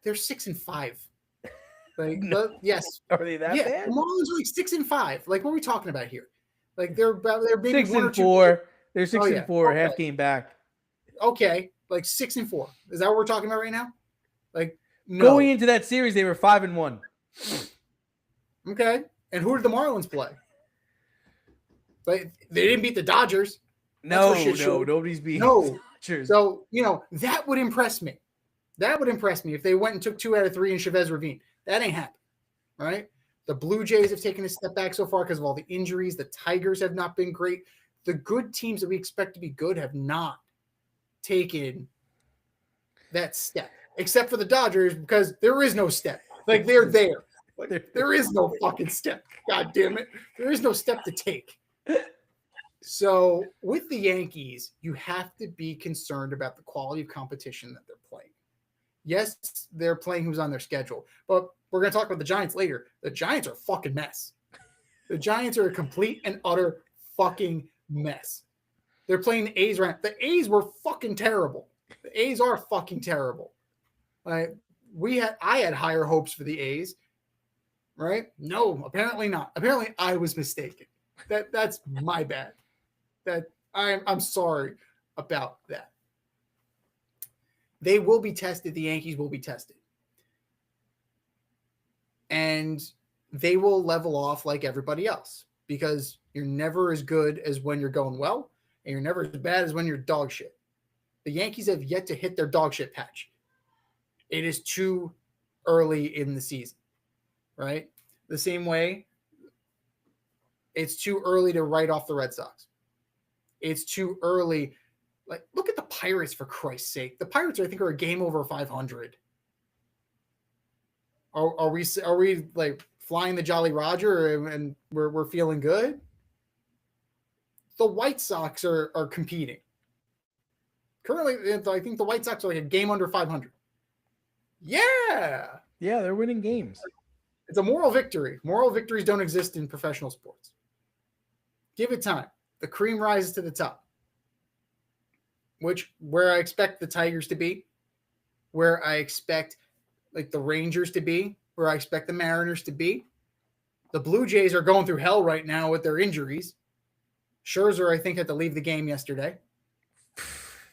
They're 6-5. Like, no. Yes, are they that bad? The Marlins are like 6-5. Like, what are we talking about here? Like, they're maybe 6-4. They're 6-4, half game back. Okay, like 6-4. Is that what we're talking about right now? Like, no. Going into that series, they were 5-1. Okay, and who did the Marlins play? Like, they didn't beat the Dodgers. No, nobody's beating the Dodgers. So, that would impress me. That would impress me if they went and took 2 out of 3 in Chavez Ravine. That ain't happened, right? The Blue Jays have taken a step back so far because of all the injuries. The Tigers have not been great. The good teams that we expect to be good have not taken that step, except for the Dodgers, because there is no step. Like, they're there. Like, there is no fucking step. God damn it. There is no step to take. So with the Yankees, you have to be concerned about the quality of competition that they're playing. Yes, they're playing who's on their schedule, but we're going to talk about the Giants later. The Giants are a fucking mess. The Giants are a complete and utter fucking mess. They're playing the A's right. The A's were fucking terrible. The A's are fucking terrible. I had higher hopes for the A's, right? No, apparently not. Apparently I was mistaken. That's my bad. I'm sorry about that. They will be tested. The Yankees will be tested. And they will level off like everybody else because you're never as good as when you're going well, and you're never as bad as when you're dog shit. The Yankees have yet to hit their dog shit patch. It is too early in the season, right? The same way, it's too early to write off the Red Sox. It's too early. Like, look at the Pirates, for Christ's sake. The Pirates, I think, are a game over 500. Are we like flying the Jolly Roger and we're feeling good? The White Sox are competing. Currently, I think the White Sox are like a game under 500. Yeah, they're winning games. It's a moral victory. Moral victories don't exist in professional sports. Give it time. The cream rises to the top. Where I expect the Tigers to be, where I expect like the Rangers to be, where I expect the Mariners to be. The Blue Jays are going through hell right now with their injuries. Scherzer, I think, had to leave the game yesterday.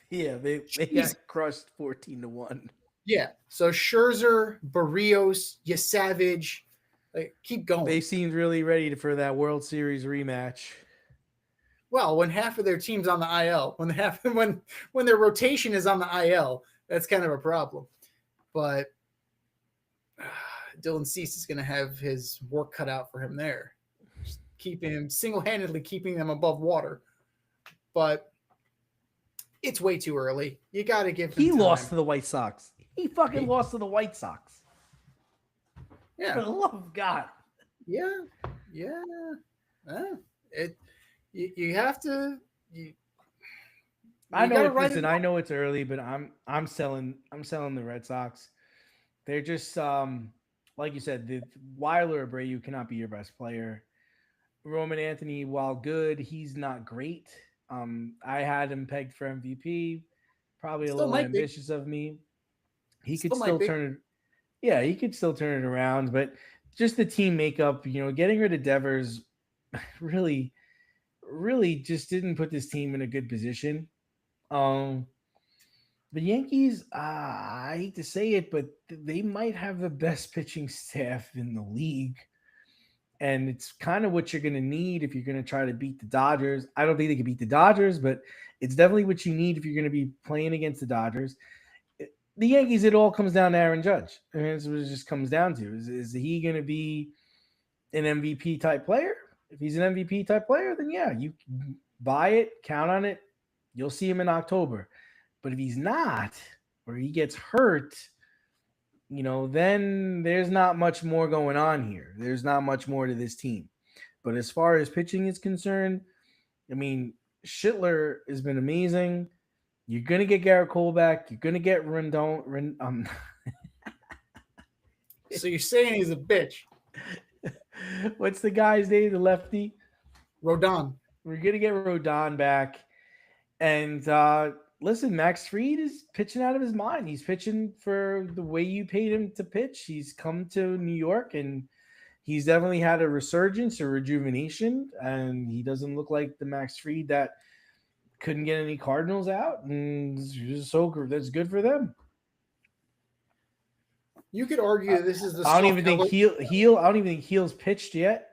Yeah, they got crushed 14-1. Yeah, so Scherzer, Barrios, Yesavage, like, keep going. They seemed really ready for that World Series rematch. Well, when half of their team's on the IL, when their rotation is on the IL, that's kind of a problem. But Dylan Cease is going to have his work cut out for him there. Just single-handedly keeping them above water. But it's way too early. You got to give them time. Lost to the White Sox. He fucking lost to the White Sox. Yeah. For the love of God. Yeah. You have to. I know it's early, but I'm selling the Red Sox. They're just like you said, the Weiler Abreu cannot be your best player. Roman Anthony, while good, he's not great. I had him pegged for MVP. Probably a little ambitious of me. he could still turn it. Yeah, he could still turn it around, but just the team makeup, getting rid of Devers really, really just didn't put this team in a good position. Um, the Yankees, I hate to say it, but they might have the best pitching staff in the league. And it's kind of what you're going to need if you're going to try to beat the Dodgers. I don't think they can beat the Dodgers, but it's definitely what you need if you're going to be playing against the Dodgers. The Yankees, it all comes down to Aaron Judge. I mean, that's what it just comes down to. Is he going to be an MVP type player? If he's an MVP type player, then yeah, you buy it, count on it. You'll see him in October. But if he's not, or he gets hurt, then there's not much more going on here. There's not much more to this team. But as far as pitching is concerned, I mean, Schittler has been amazing. You're going to get Garrett Cole back. You're going to get Rendon. So you're saying he's a bitch. What's the guy's name? The lefty? Rodon. We're going to get Rodon back. And listen, Max Fried is pitching out of his mind. He's pitching for the way you paid him to pitch. He's come to New York, and he's definitely had a resurgence or rejuvenation. And he doesn't look like the Max Fried that couldn't get any Cardinals out. And that's good for them. You could argue this is the. I don't even think Heel. I don't even think Heel's pitched yet.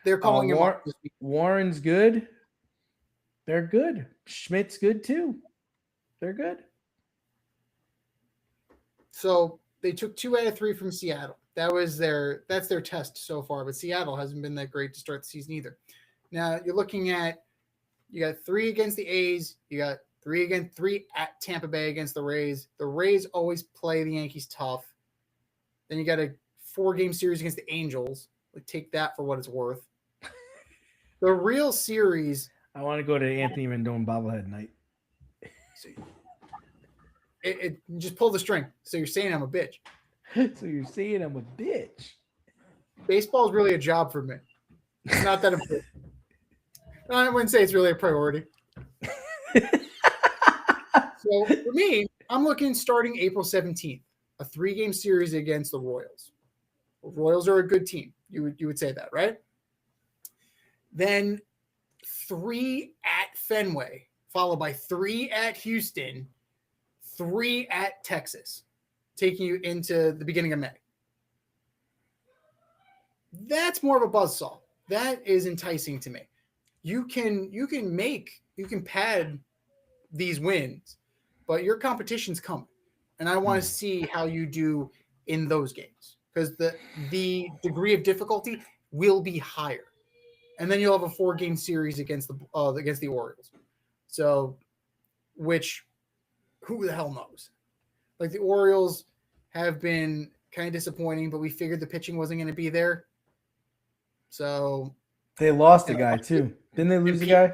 They're calling him up. Warren's good. They're good. Schmidt's good too. They're good. So they took 2 out of 3 from Seattle. That's their test so far. But Seattle hasn't been that great to start the season either. Now you're looking at, you got 3 against the A's. You got 3 at Tampa Bay against the Rays. The Rays always play the Yankees tough. Then you got a 4-game series against the Angels. Like, take that for what it's worth. The real series. I want to go to Anthony Rendon bobblehead night. It just pull the string. So you're saying I'm a bitch. So you're saying I'm a bitch. Baseball is really a job for me. It's not that important. I wouldn't say it's really a priority. So for me, I'm looking starting April 17th, a 3-game series against the Royals. The Royals are a good team. You would say that, right? Then 3 at Fenway, followed by 3 at Houston, 3 at Texas, taking you into the beginning of May. That's more of a buzzsaw. That is enticing to me. You can pad these wins, but your competition's coming. And I want to see how you do in those games, because the degree of difficulty will be higher. And then you'll have a 4-game series against the Orioles. So, which, who the hell knows? Like, the Orioles have been kind of disappointing, but we figured the pitching wasn't going to be there. So they lost a guy too. Didn't they lose a guy?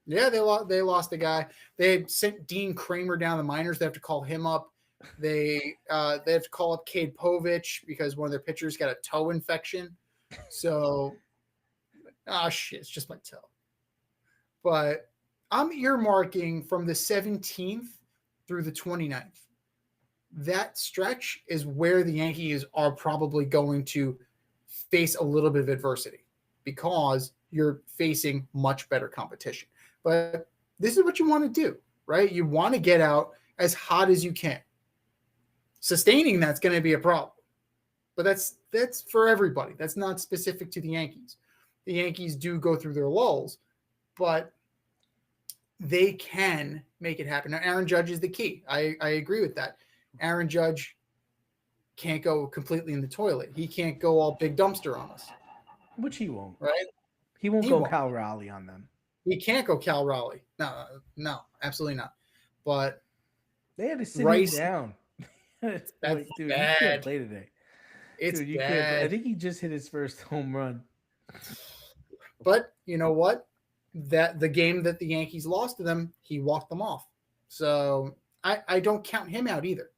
Yeah, they lost a guy. They sent Dean Kramer down the minors. They have to call him up. They have to call up Cade Povich because one of their pitchers got a toe infection. So, shit, it's just my toe. But I'm earmarking from the 17th through the 29th. That stretch is where the Yankees are probably going to face a little bit of adversity because you're facing much better competition. But this is what you want to do, right? You want to get out as hot as you can. Sustaining that's going to be a problem. But that's for everybody. That's not specific to the Yankees. The Yankees do go through their lulls, but they can make it happen. Now, Aaron Judge is the key. I agree with that. Aaron Judge can't go completely in the toilet. He can't go all big dumpster on us. Which he won't. Right? He won't go Cal Raleigh on them. He can't go Cal Raleigh. No, absolutely not. But they had to sit him down. That's like, dude, bad. You can't play today. It's dude, bad. I think he just hit his first home run. But you know what? That the game that the Yankees lost to them, he walked them off. So I don't count him out either.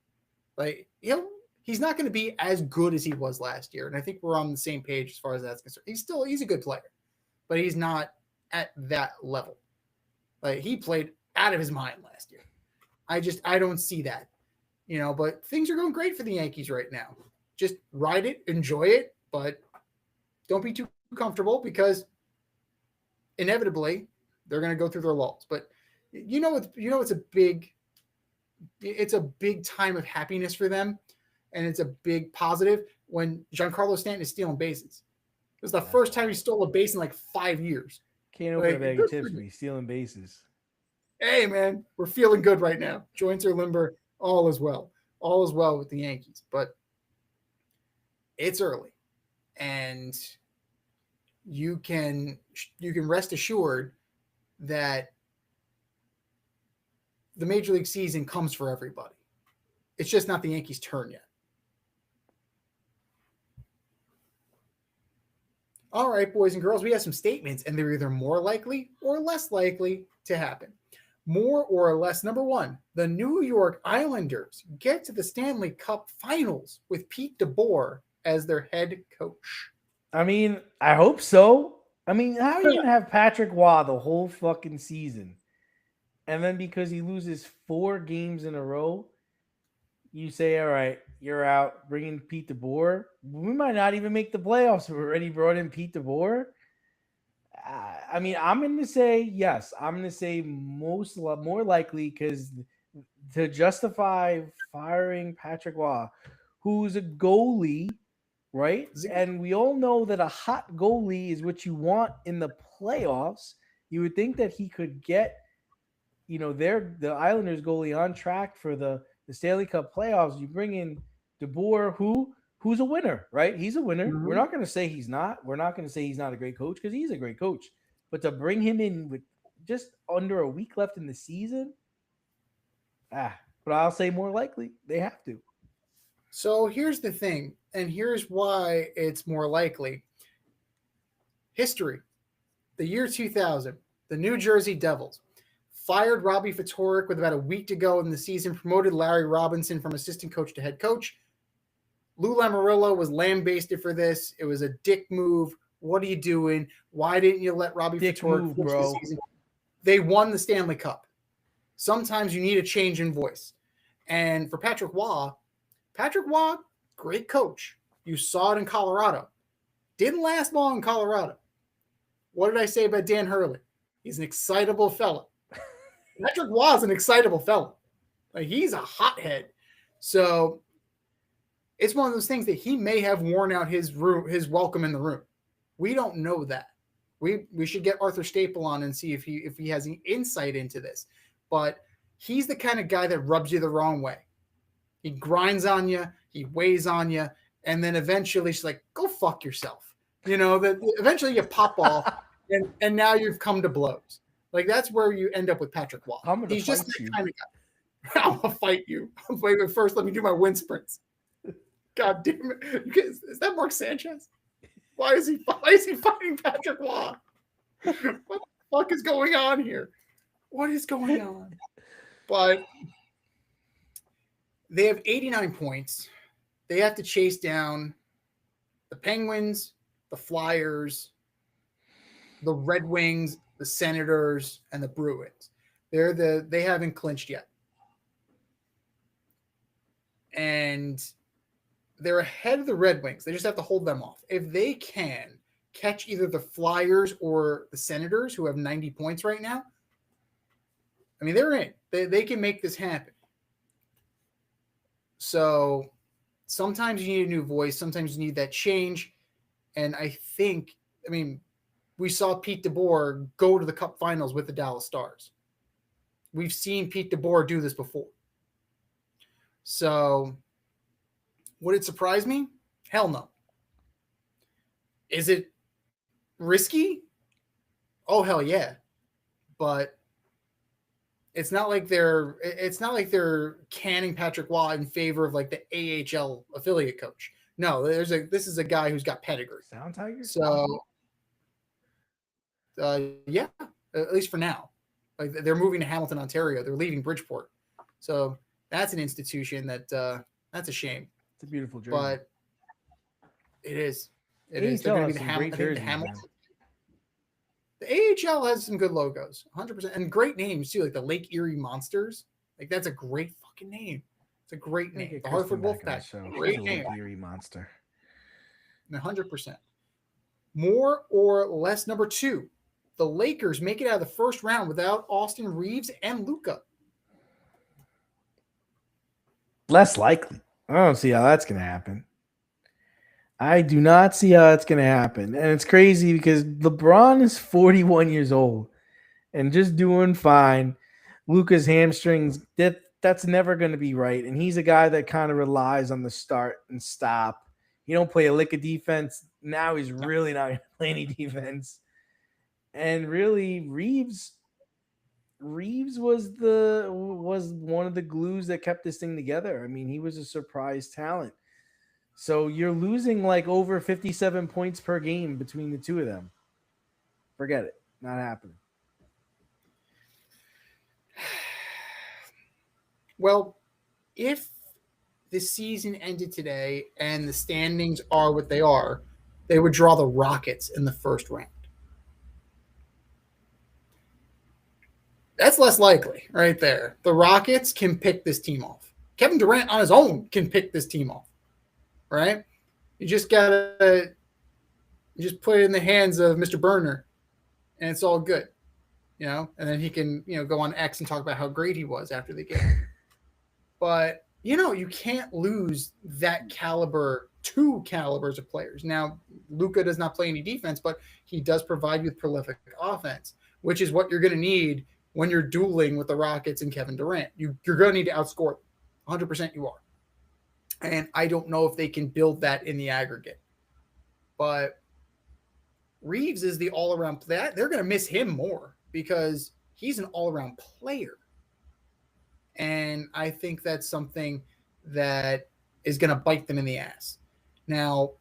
Like, he's not going to be as good as he was last year. And I think we're on the same page as far as that's concerned. He's a good player, but he's not at that level. Like, he played out of his mind last year. I don't see that. But things are going great for the Yankees right now. Just ride it, enjoy it, but don't be too comfortable because inevitably they're going to go through their lulls. But it's a big time of happiness for them, and it's a big positive when Giancarlo Stanton is stealing bases. It was the first time he stole a base in like 5 years. Can't open a bag of chips when he's stealing bases. Hey, man, we're feeling good right now. Joints are limber. All is well. All is well with the Yankees. But it's early. And you can rest assured that the Major League season comes for everybody. It's just not the Yankees' turn yet. All right, boys and girls, we have some statements, and they're either more likely or less likely to happen. More or less, number one, the New York Islanders get to the Stanley Cup Finals with Pete DeBoer as their head coach. I mean, I hope so. I mean, how are you going to have Patrick Waugh the whole fucking season? And then because he loses 4 games in a row, you say, all right, you're out, bring in Pete DeBoer. We might not even make the playoffs. We've already brought in Pete DeBoer. I mean, I'm going to say yes. I'm going to say more likely because to justify firing Patrick Waugh, who's a goalie, right? And we all know that a hot goalie is what you want in the playoffs. You would think that he could get, the Islanders goalie on track for the Stanley Cup playoffs. You bring in DeBoer, who's a winner, right? He's a winner. Mm-hmm. We're not going to say he's not. We're not going to say he's not a great coach because he's a great coach. But to bring him in with just under a week left in the season, but I'll say more likely they have to. So here's the thing, and here's why it's more likely. History. The year 2000, the New Jersey Devils fired Robbie Ftorek with about a week to go in the season, promoted Larry Robinson from assistant coach to head coach. Lou Lamoriello was lambasted for this. It was a dick move. What are you doing? Why didn't you let Robbie Ftorek finish the season? They won the Stanley Cup. Sometimes you need a change in voice. And for Patrick Waugh, great coach. You saw it in Colorado. Didn't last long in Colorado. What did I say about Dan Hurley? He's an excitable fella. Patrick Waugh is an excitable fella. Like, he's a hothead. So it's one of those things that he may have worn out his welcome in the room. We don't know that. We should get Arthur Staple on and see if he has any insight into this. But he's the kind of guy that rubs you the wrong way. He grinds on you, he weighs on you, and then eventually she's like, go fuck yourself. That eventually you pop off and now you've come to blows. Like, that's where you end up with Patrick Waugh. He's just that kind of guy. I'm gonna fight you. Wait, but first let me do my wind sprints. God damn it. Is that Mark Sanchez? Why is he fighting Patrick Waugh? What the fuck is going on here? What is going on? But they have 89 points. They have to chase down the Penguins, the Flyers, the Red Wings, the Senators, and the Bruins. They haven't clinched yet. And they're ahead of the Red Wings. They just have to hold them off. If they can catch either the Flyers or the Senators, who have 90 points right now, I mean, they're in. They can make this happen. So sometimes you need a new voice. Sometimes you need that change. And we saw Pete DeBoer go to the Cup Finals with the Dallas Stars. We've seen Pete DeBoer do this before. So would it surprise me? Hell no. Is it risky? Oh, hell yeah. But it's not like they're canning Patrick Waugh in favor of like the AHL affiliate coach. No, this is a guy who's got pedigree. Sound Tigers? So yeah, at least for now. Like, they're moving to Hamilton, Ontario. They're leaving Bridgeport. So that's an institution that's a shame. It's a beautiful jersey. But it is. It is. They're going to be the Hamilton. The AHL has some good logos, 100%, and great names too, like the Lake Erie Monsters. Like, that's a great fucking name. It's a great name. The Hartford Wolfpack. Great name. Eerie monster. 100%. More or less number 2. The Lakers make it out of the first round without Austin Reeves and Luka. Less likely. I don't see how that's going to happen. I do not see how that's going to happen. And it's crazy because LeBron is 41 years old and just doing fine. Luka's hamstrings, that's never going to be right. And he's a guy that kind of relies on the start and stop. He don't play a lick of defense. Now he's really not going to play any defense. And really, Reeves was one of the glues that kept this thing together. I mean, he was a surprise talent. So you're losing like over 57 points per game between the two of them. Forget it. Not happening. Well, if the season ended today and the standings are what they are, they would draw the Rockets in the first round. That's less likely right there. The Rockets can pick this team off. Kevin Durant on his own can pick this team off, right? You just got to just put it in the hands of Mr. Burner, and it's all good, And then he can, go on X and talk about how great he was after the game. But, you can't lose that caliber, 2 calibers of players. Now, Luka does not play any defense, but he does provide you with prolific offense, which is what you're going to need when you're dueling with the Rockets and Kevin Durant. You're going to need to outscore them. 100% you are. And I don't know if they can build that in the aggregate. But Reeves is the all-around player. They're going to miss him more because he's an all-around player. And I think that's something that is going to bite them in the ass. Now,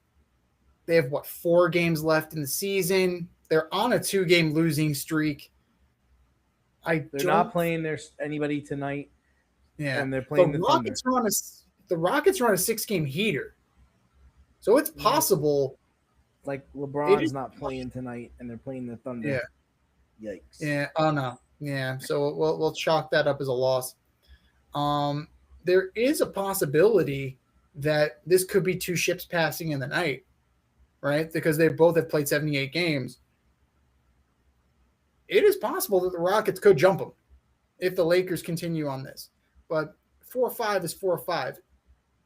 they have, 4 games left in the season. They're on a 2-game losing streak. They're not playing anybody tonight. Yeah. And they're playing the Rockets Thunder. The Rockets are on a 6-game heater. So it's possible. Like LeBron's not playing tonight and they're playing the Thunder. Yeah. Yikes. Yeah. Oh, no. Yeah. So we'll chalk that up as a loss. There is a possibility that this could be 2 ships passing in the night, right? Because they both have played 78 games. It is possible that the Rockets could jump them if the Lakers continue on this. But 4-5 is 4-5.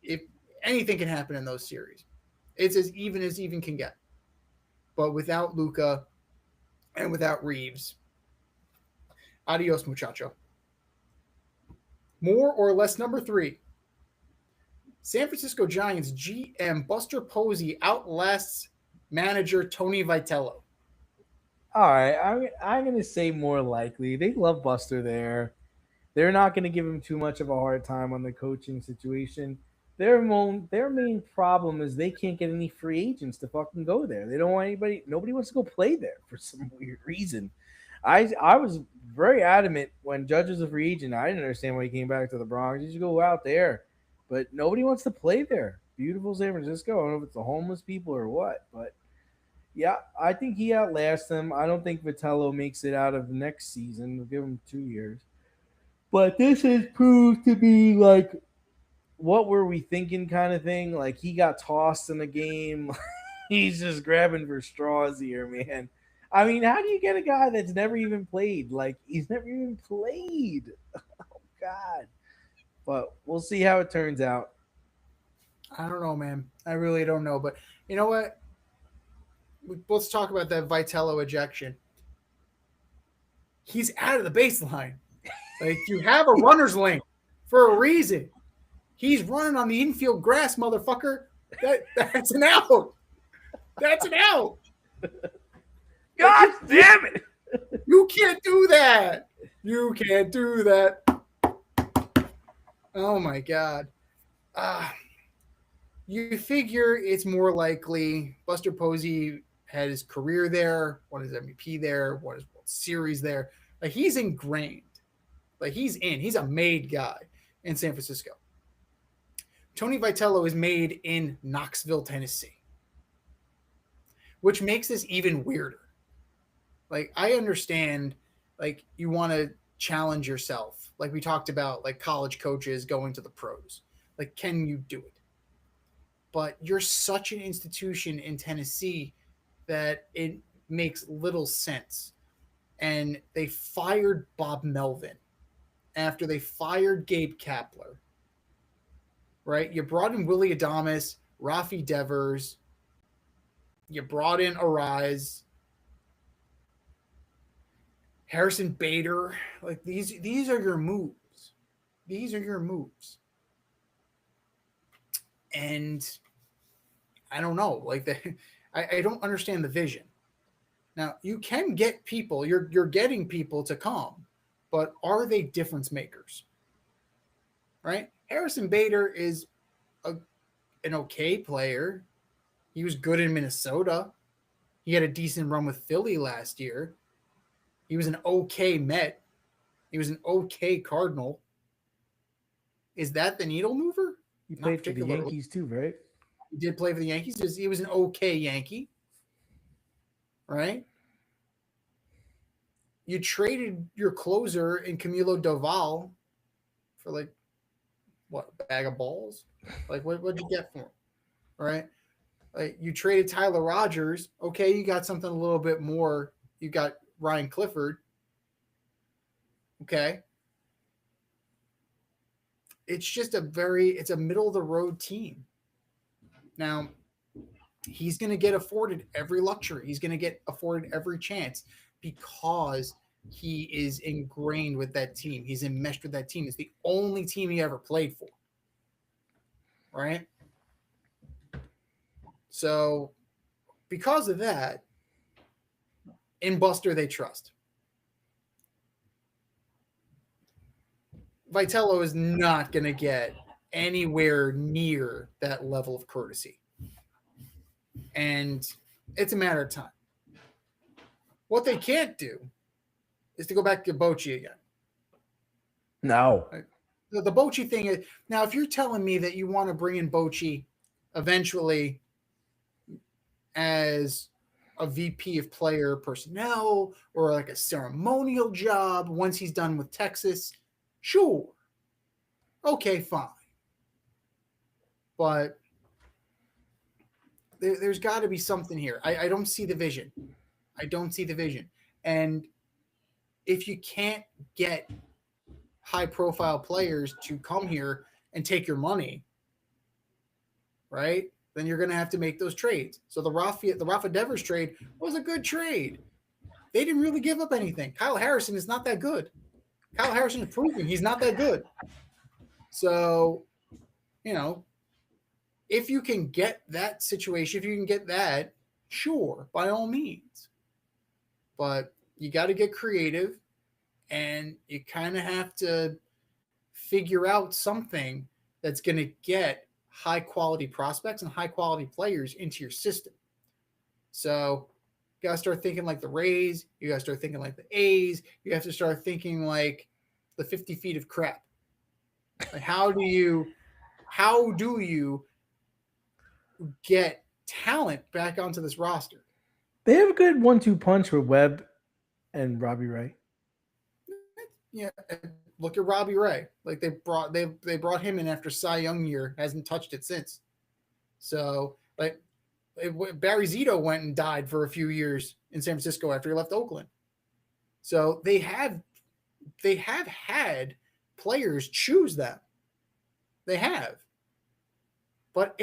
If anything can happen in those series, it's as even can get. But without Luka and without Reeves, adios, muchacho. More or less number 3. San Francisco Giants GM Buster Posey outlasts manager Tony Vitello. All right, I'm going to say more likely. They love Buster there. They're not going to give him too much of a hard time on the coaching situation. Their main problem is they can't get any free agents to fucking go there. They don't want anybody. Nobody wants to go play there for some weird reason. I was very adamant when Judge was a free agent. I didn't understand why he came back to the Bronx. You should go out there, but nobody wants to play there. Beautiful San Francisco. I don't know if it's the homeless people or what, but yeah, I think he outlasts them. I don't think Vitello makes it out of the next season. We'll give him 2 years. But this has proved to be like, what were we thinking kind of thing? Like he got tossed in a game. He's just grabbing for straws here, man. I mean, how do you get a guy that's never even played? Like he's never even played. Oh God. But we'll see how it turns out. I don't know, man. I really don't know. But you know what? Let's talk about that Vitello ejection. He's out of the baseline. Like you have a runner's lane for a reason. He's running on the infield grass, motherfucker. That's an out. That's an out. God damn it. You can't do that. You can't do that. Oh my God. You figure it's more likely Buster Posey had his career there, won his MVP there, won his World Series there. Like he's ingrained. Like he's a made guy in San Francisco. Tony Vitello is made in Knoxville, Tennessee, which makes this even weirder. Like I understand, you want to challenge yourself. Like we talked about, college coaches going to the pros. Like, can you do it? But you're such an institution in Tennessee that it makes little sense. And they fired Bob Melvin after they fired Gabe Kapler. Right? You brought in Willie Adames, Rafi Devers. You brought in Arise, Harrison Bader. Like these are your moves. These are your moves. And I don't know. Like I don't understand the vision. Now you can get people. You're getting people to come, but are they difference makers? Right? Harrison Bader is an okay player. He was good in Minnesota. He had a decent run with Philly last year. He was an okay Met. He was an okay Cardinal. Is that the needle mover? He played for the Yankees too, right? He did play for the Yankees. He was an okay Yankee. Right? You traded your closer in Camilo Doval for like, what, a bag of balls? Like, what'd you get for him? Right? Like, you traded Tyler Rogers. Okay, you got something a little bit more. You got Ryan Clifford. Okay. It's just it's a middle of the road team. Now, he's going to get afforded every luxury. He's going to get afforded every chance because he is ingrained with that team. He's enmeshed with that team. It's the only team he ever played for. Right? So, because of that, in Buster they trust. Vitello is not going to get anywhere near that level of courtesy. And it's a matter of time. What they can't do is to go back to Bochy again. No. The Bochy thing is, now if you're telling me that you want to bring in Bochy eventually as a VP of player personnel or like a ceremonial job once he's done with Texas, sure. Okay, fine. But there's got to be something here. I don't see the vision. I don't see the vision. And if you can't get high-profile players to come here and take your money, right, then you're going to have to make those trades. So the Rafa Devers trade was a good trade. They didn't really give up anything. Kyle Harrison is not that good. Kyle Harrison is proving he's not that good. So, if you can get that situation, if you can get that, sure, by all means. But you got to get creative, and you kind of have to figure out something that's going to get high-quality prospects and high-quality players into your system. So you got to start thinking like the Rays. You got to start thinking like the A's. You have to start thinking like the 50 feet of crap. Like how do you get talent back onto this roster? They have a good 1-2 punch with Webb and Robbie Ray. Yeah, look at Robbie Ray. Like they brought him in after Cy Young year, hasn't touched it since. So like Barry Zito went and died for a few years in San Francisco after he left Oakland. So they have had players choose them. They have. But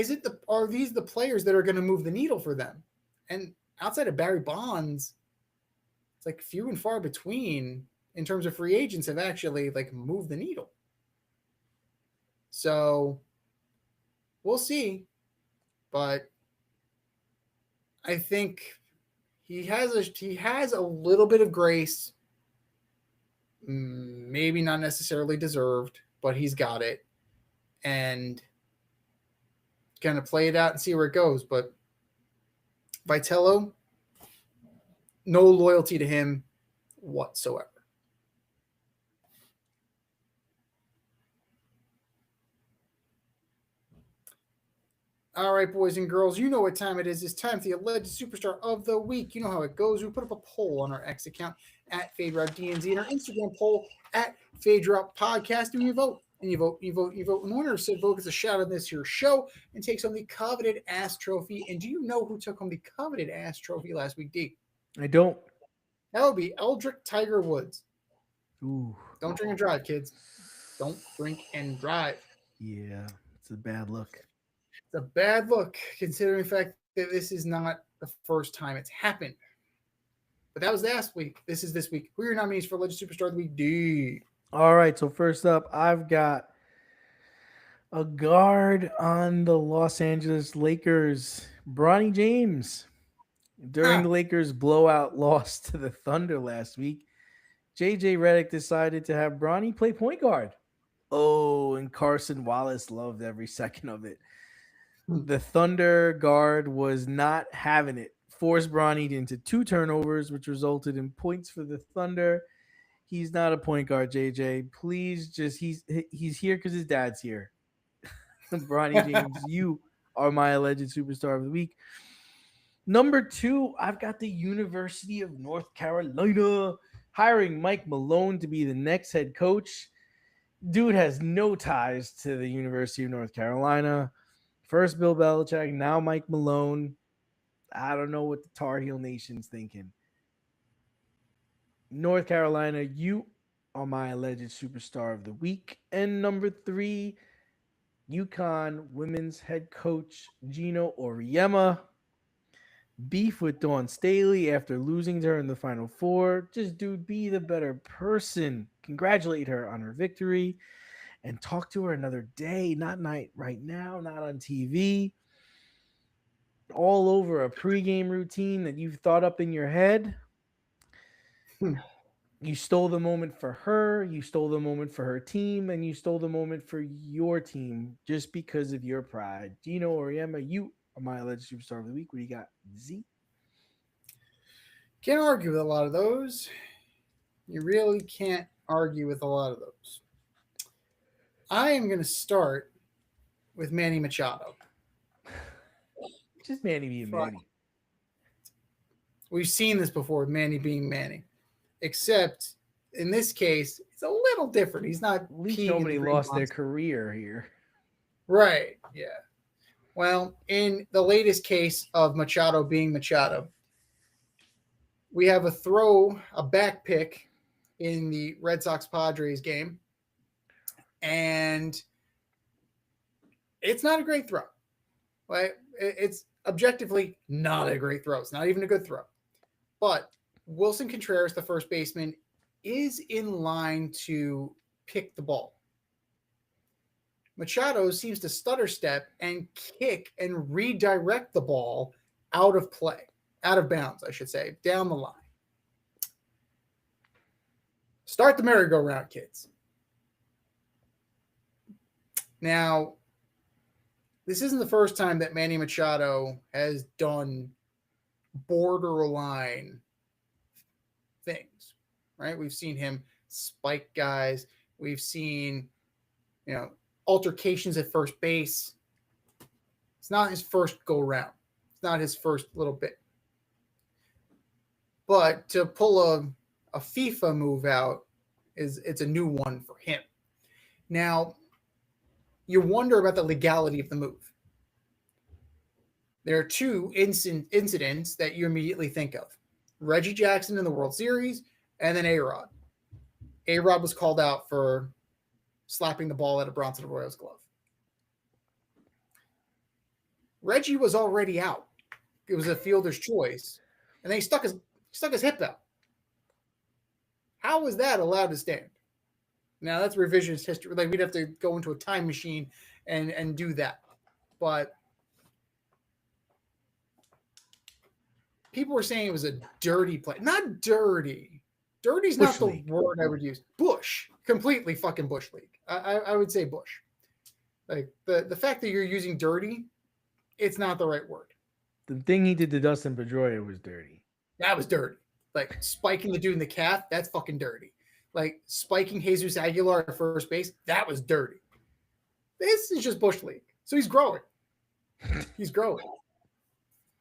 are these the players that are going to move the needle for them? And outside of Barry Bonds, it's like few and far between in terms of free agents have actually like moved the needle. So we'll see. But I think he has a little bit of grace, maybe not necessarily deserved, but he's got it. And kind of play it out and see where it goes. But Vitello, no loyalty to him whatsoever. All right, boys and girls, you know what time it is. It's time for the Alleged Superstar of the Week. You know how it goes. We put up a poll on our X account at FadeRoute DNZ and our Instagram poll at FadeRoute Podcast, and you vote. and you vote. And the winner of said vote gets a shout out this year's show and takes home the coveted ass trophy. And do you know who took home the coveted ass trophy last week, D? I don't. That would be Eldrick Tiger Woods. Ooh. Don't drink and drive, kids. Don't drink and drive. Yeah, it's a bad look. It's a bad look, considering the fact that this is not the first time it's happened. But that was last week. This is this week. Who are your nominees for Legend Superstar of the Week, D? All right, so first up, I've got a guard on the Los Angeles Lakers, Bronny James. During the Lakers' blowout loss to the Thunder last week, JJ Redick decided to have Bronny play point guard. Oh, and Carson Wallace loved every second of it. The Thunder guard was not having it. Forced Bronny into 2 turnovers, which resulted in points for the Thunder. He's not a point guard, JJ. Please just he's here because his dad's here. Bronny James, you are my alleged superstar of the week. Number 2, I've got the University of North Carolina hiring Mike Malone to be the next head coach. Dude has no ties to the University of North Carolina. First Bill Belichick, now Mike Malone. I don't know what the Tar Heel Nation's thinking. North Carolina, you are my alleged superstar of the week. And number 3, UConn women's head coach Gino Auriemma. Beef with Dawn Staley after losing to her in the Final Four. Just, dude, be the better person. Congratulate her on her victory and talk to her another day, not night right now, not on TV. All over a pregame routine that you've thought up in your head. You stole the moment for her, you stole the moment for her team, and you stole the moment for your team just because of your pride. Gino Auriemma, you are my alleged superstar of the week. What do you got, Z? Can't argue with a lot of those. You really can't argue with a lot of those. I am going to start with Manny Machado. Just Manny being Manny. We've seen this before with Manny being Manny. Except in this case, it's a little different. He's not. At least nobody lost their career here. Right. Yeah. Well, in the latest case of Machado being Machado, we have a back pick in the Red Sox Padres game, and it's not a great throw. Right? It's objectively not a great throw. It's not even a good throw. But Wilson Contreras, the first baseman, is in line to pick the ball. Machado seems to stutter step and kick and redirect the ball out of bounds, I should say, down the line. Start the merry-go-round, kids. Now, this isn't the first time that Manny Machado has done borderline things, right? We've seen him spike guys. We've seen, altercations at first base. It's not his first go round. It's not his first little bit. But to pull a FIFA move out it's a new one for him. Now, you wonder about the legality of the move. There are 2 incidents that you immediately think of. Reggie Jackson in the World Series, and then A-Rod. A-Rod was called out for slapping the ball out of Bronson Arroyo's glove. Reggie was already out. It was a fielder's choice, and then he stuck his hip out. How was that allowed to stand? Now, that's revisionist history. Like, we'd have to go into a time machine and do that. But people were saying it was a dirty play. Not dirty. Dirty's not the word I would use. Bush. Completely fucking Bush league. I would say Bush. Like, the fact that you're using dirty, it's not the right word. The thing he did to Dustin Pedroia was dirty. That was dirty. Like, spiking the dude in the calf, that's fucking dirty. Like, spiking Jesus Aguilar at first base, that was dirty. This is just Bush league. So he's growing. He's growing.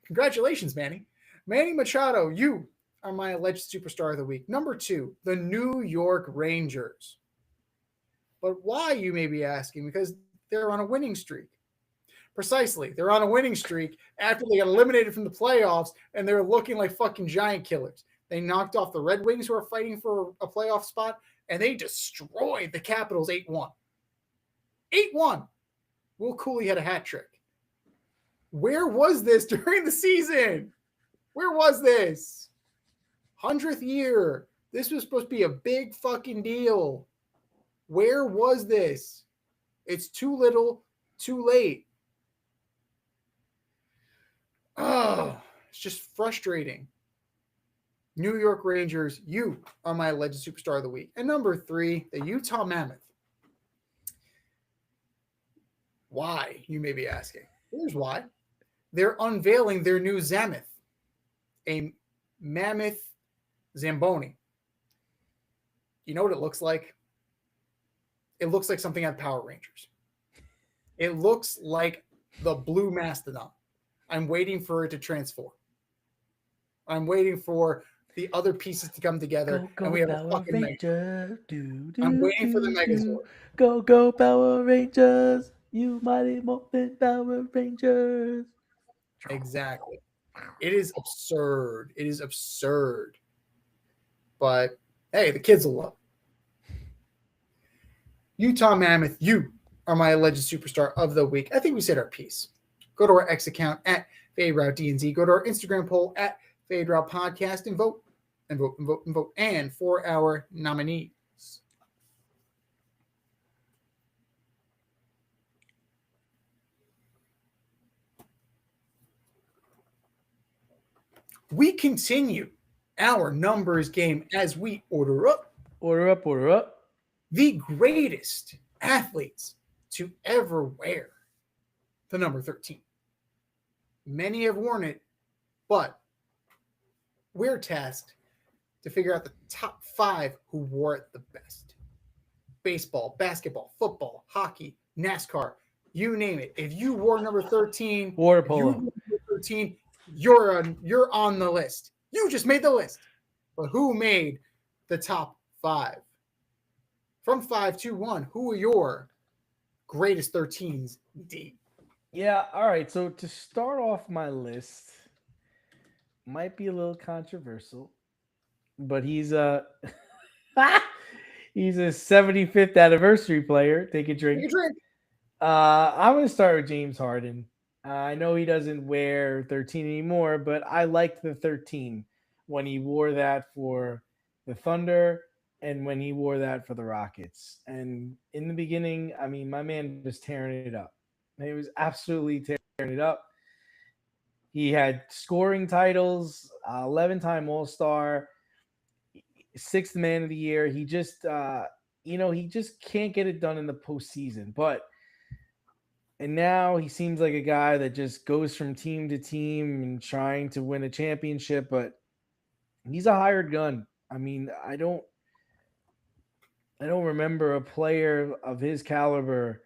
Congratulations, Manny. Manny Machado, you are my alleged superstar of the week. Number 2, the New York Rangers. But why, you may be asking? Because they're on a winning streak. Precisely. They're on a winning streak after they got eliminated from the playoffs, and they're looking like fucking giant killers. They knocked off the Red Wings, who are fighting for a playoff spot, and they destroyed the Capitals 8-1. 8-1. Will Cooley had a hat trick. Where was this during the season? Where was this? 100th year. This was supposed to be a big fucking deal. Where was this? It's too little, too late. Oh, it's just frustrating. New York Rangers, you are my alleged superstar of the week. And number 3, the Utah Mammoth. Why, you may be asking? Here's why. They're unveiling their new Zamoth, a mammoth Zamboni. You know what it looks like? It looks like something out of Power Rangers. It looks like the blue mastodon. I'm waiting for it to transform. I'm waiting for the other pieces to come together, and we have a fucking Ranger. I'm waiting for the Megazord. Go Power Rangers! You mighty Morphin Power Rangers! Exactly. It is absurd. It is absurd. But hey, the kids will love it. Utah Mammoth, you are my alleged superstar of the week. I think we said our piece. Go to our X account at FadeRouteDNZ. Go to our Instagram poll at FadeRoute Podcast and vote and vote and vote and vote. And for our nominees. We continue our numbers game as we order up. Order up, order up. The greatest athletes to ever wear the number 13. Many have worn it, but we're tasked to figure out the top 5 who wore it the best. Baseball, basketball, football, hockey, NASCAR, you name it. If you wore number 13, water polo, you're on the list. You just made the list. But who made the top 5? From 5 to 1, who are your greatest 13s, D? Yeah, all right. So to start off my list, might be a little controversial, but he's a he's a 75th anniversary player. Take a drink. Take a drink. I'm going to start with James Harden. I know he doesn't wear 13 anymore, but I liked the 13 when he wore that for the Thunder and when he wore that for the Rockets. And in the beginning, I mean, my man was tearing it up. He was absolutely tearing it up. He had scoring titles, 11-time All-Star, 6th Man of the Year. He just, he just can't get it done in the postseason. And now he seems like a guy that just goes from team to team and trying to win a championship, but he's a hired gun. I mean, I don't remember a player of his caliber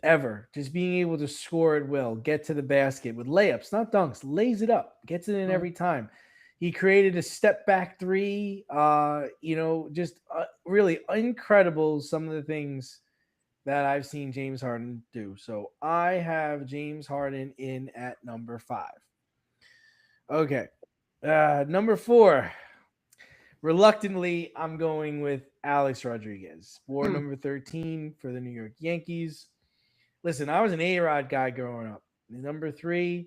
ever just being able to score at will, get to the basket with layups, not dunks, lays it up, gets it in every time. He created a step back 3, just really incredible, some of the things that I've seen James Harden do. So I have James Harden in at number 5. Okay. Number 4. Reluctantly, I'm going with Alex Rodriguez for number 13 for the New York Yankees. Listen, I was an A-Rod guy growing up. Number 3,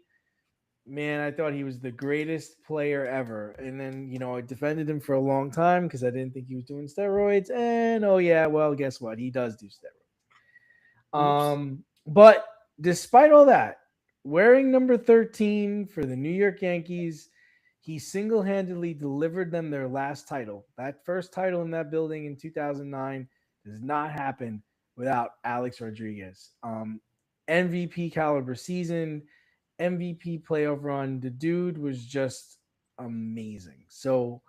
man, I thought he was the greatest player ever. And then, I defended him for a long time because I didn't think he was doing steroids. And, oh, yeah, well, guess what? He does do steroids. But despite all that, wearing number 13 for the New York Yankees, he single-handedly delivered them their last title. That first title in that building in 2009 does not happen without Alex Rodriguez. MVP caliber season, MVP playoff run. The dude was just amazing. So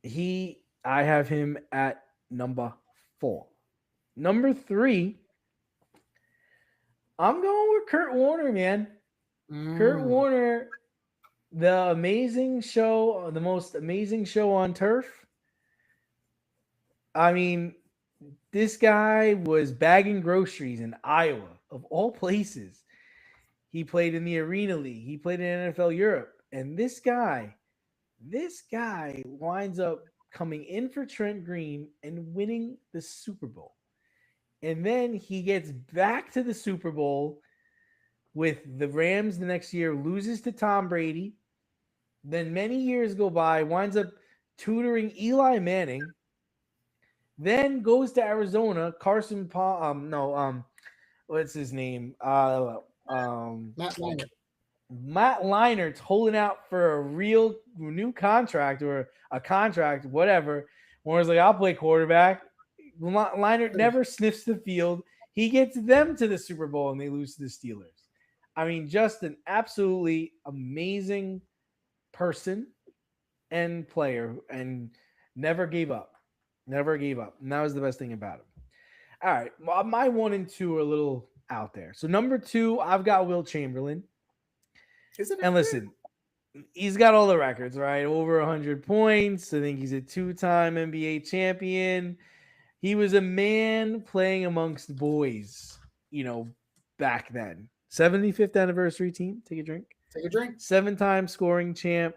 I have him at number 4. Number 3, I'm going with Kurt Warner, man. Kurt Warner, the amazing show, the most amazing show on turf. I mean, This guy was bagging groceries in Iowa, of all places. He played in the Arena League. He played in NFL Europe. And this guy winds up coming in for Trent Green and winning the Super Bowl. And then he gets back to the Super Bowl with the Rams the next year, loses to Tom Brady. Then many years go by, winds up tutoring Eli Manning. Then goes to Arizona. What's his name? Matt Leinart. Matt Leinert's holding out for a real new contract or a contract, whatever. Warren's like, I'll play quarterback. Leinart never sniffs the field. He gets them to the Super Bowl and they lose to the Steelers. I mean, just an absolutely amazing person and player and never gave up. Never gave up. And that was the best thing about him. All right. Well, my 1 and 2 are a little out there. So number 2, I've got Wilt Chamberlain. And listen, he's got all the records, right? Over 100 points. I think he's a 2-time NBA champion. He was a man playing amongst boys, back then. 75th anniversary team. Take a drink. Take a drink. 7-time scoring champ.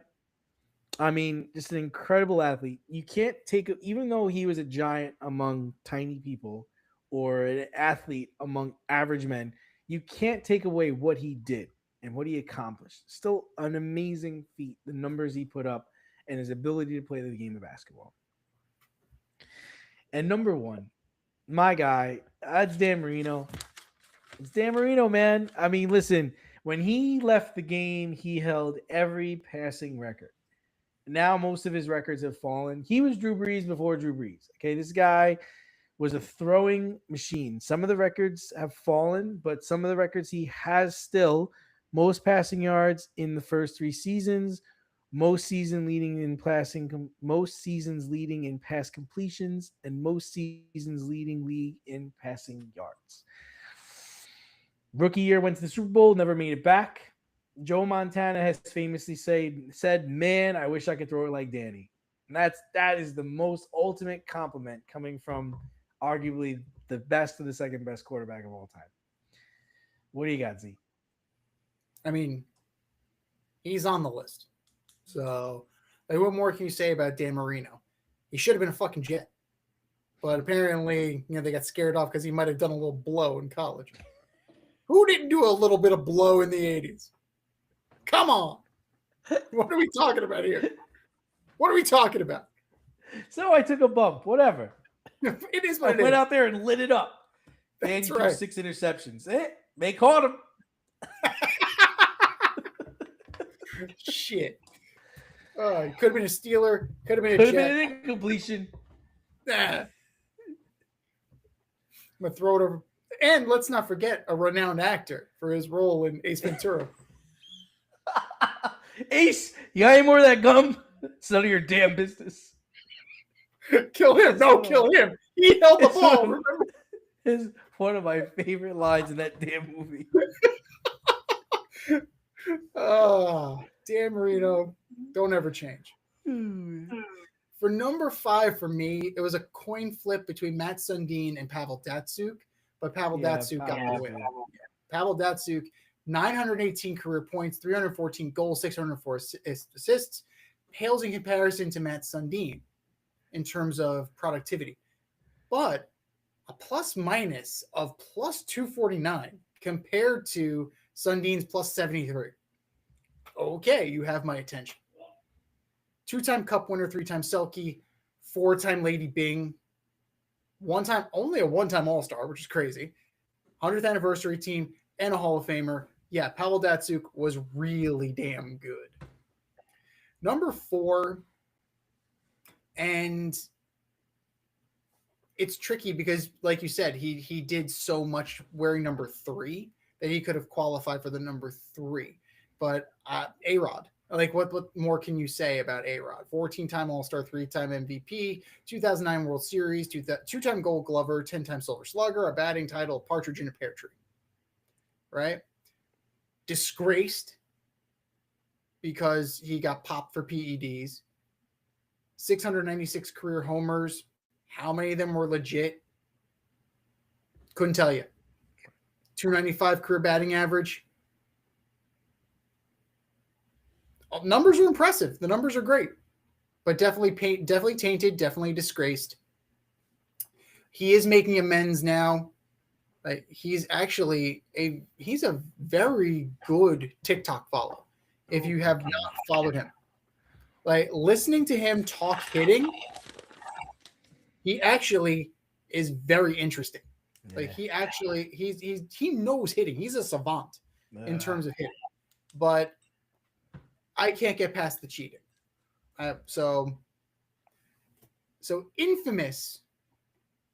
I mean, just an incredible athlete. You can't even though he was a giant among tiny people or an athlete among average men, you can't take away what he did and what he accomplished. Still an amazing feat, the numbers he put up and his ability to play the game of basketball. And number 1, my guy, that's Dan Marino. It's Dan Marino, man. I mean, listen, when he left the game, he held every passing record. Now most of his records have fallen. He was Drew Brees before Drew Brees. Okay, this guy was a throwing machine. Some of the records have fallen, but some of the records he has still. Most passing yards in the first 3 seasons, most seasons leading in pass completions, and most seasons leading league in passing yards. Rookie year went to the Super Bowl, never made it back. Joe Montana has famously said, "Man, I wish I could throw it like Danny." And that is the most ultimate compliment coming from arguably the best of the second best quarterback of all time. What do you got, Z? I mean, he's on the list. So, what more can you say about Dan Marino? He should have been a fucking Jet. But apparently, they got scared off because he might have done a little blow in college. Who didn't do a little bit of blow in the 80s? Come on. What are we talking about here? What are we talking about? So I took a bump. Whatever. It is what I went out there and lit it up. That's and right. 6 interceptions. They caught him. Shit. Could have been a Steeler. Could have been an incompletion. Nah. I'm going to throw it over. And let's not forget a renowned actor for his role in Ace Ventura. Ace, you got any more of that gum? It's none of your damn business. Kill him. No, kill him. He held the ball. Remember? Is one of my favorite lines in that damn movie. Oh, Dan Marino, don't ever change. For number 5 for me, it was a coin flip between Matt Sundin and Pavel Datsyuk, but Pavel Datsyuk got the win. Pavel Datsyuk, 918 career points, 314 goals, 604 assists, pales in comparison to Matt Sundin in terms of productivity. But a plus minus of plus 249 compared to Sundin's plus 73. Okay, you have my attention. 2-time Cup winner, 3-time Selke, 4-time Lady Byng, only a 1-time All-Star, which is crazy. 100th anniversary team and a Hall of Famer. Yeah, Pavel Datsyuk was really damn good. Number 4, and it's tricky because, like you said, he did so much wearing number 3 that he could have qualified for the number 3. But A-Rod, like what more can you say about A-Rod? 14-time All-Star, 3-time MVP, 2009 World Series, 2-time Gold Glover, 10-time Silver Slugger, a batting title, Partridge in a Pear Tree. Right? Disgraced because he got popped for PEDs. 696 career homers. How many of them were legit? Couldn't tell you. 295 career batting average. Numbers are impressive. The numbers are great, but definitely tainted, definitely disgraced. He is making amends now. He's actually he's a very good TikTok follow. If you have not followed him, like listening to him talk hitting, he actually is very interesting. Yeah. Like he actually he knows hitting. He's a savant in terms of hitting, but I can't get past the cheating. So infamous.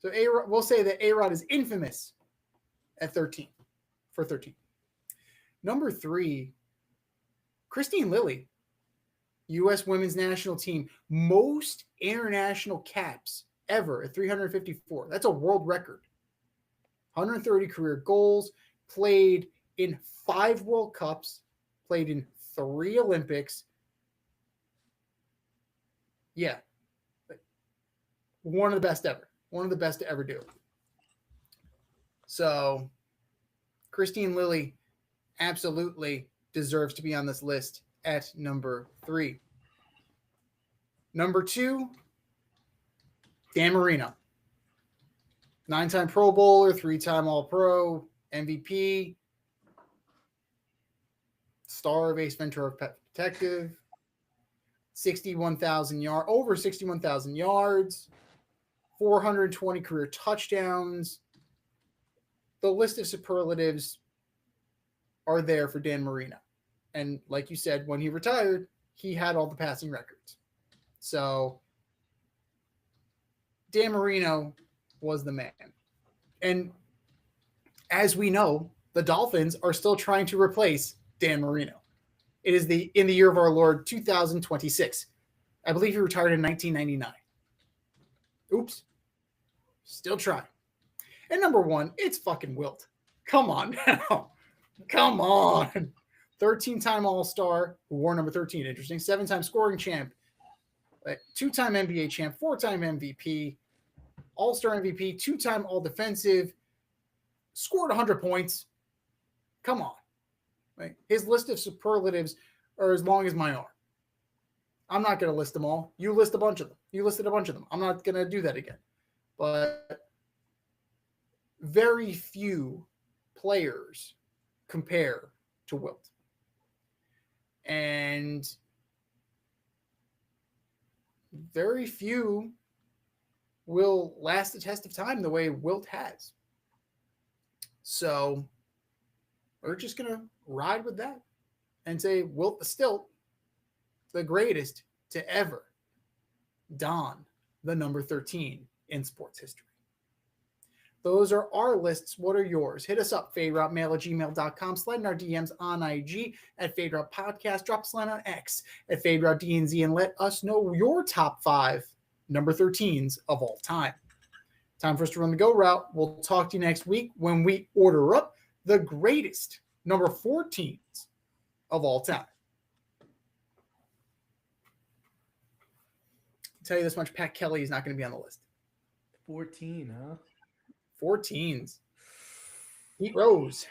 So we'll say that A-Rod is infamous at 13 for 13. Number 3, Kristine Lilly, U.S. Women's National Team, most international caps ever at 354. That's a world record. 130 career goals, played in 5 World Cups, played in 3 Olympics. Yeah. One of the best ever. One of the best to ever do. So, Kristine Lilly absolutely deserves to be on this list at number 3. Number 2, Dan Marino. 9-time Pro Bowler, 3-time All-Pro, MVP, star of Ace Ventura Pet Detective, over 61,000 yards, 420 career touchdowns. The list of superlatives are there for Dan Marino. And like you said, when he retired, he had all the passing records. So Dan Marino was the man. And as we know, the Dolphins are still trying to replace Dan Marino. It is in the year of our Lord 2026. I believe he retired in 1999. Oops. Still trying. And number 1, it's fucking Wilt. Come on now. Come on. 13-time All-Star, who wore number 13. Interesting. 7-time scoring champ. 2-time NBA champ. 4-time MVP. All-Star MVP. 2-time All-Defensive. Scored 100 points. Come on. His list of superlatives are as long as my arm. I'm not going to list them all. You list a bunch of them. You listed a bunch of them. I'm not going to do that again. But very few players compare to Wilt. And very few will last the test of time the way Wilt has. So we're just going to ride with that and say Wilt the Stilt, the greatest to ever don the number 13 in sports history. Those are our lists. What are yours? Hit us up, faderoutemail@gmail.com. Slide in our DMs on IG at Faderoute Podcast. Drop us a line on X at Faderoute DNZ and let us know your top 5 number 13s of all time. Time for us to run the go route. We'll talk to you next week when we order up the greatest number 14s of all time. I'll tell you this much, Pat Kelly is not going to be on the list. 14, huh? 14s. Pete Rose.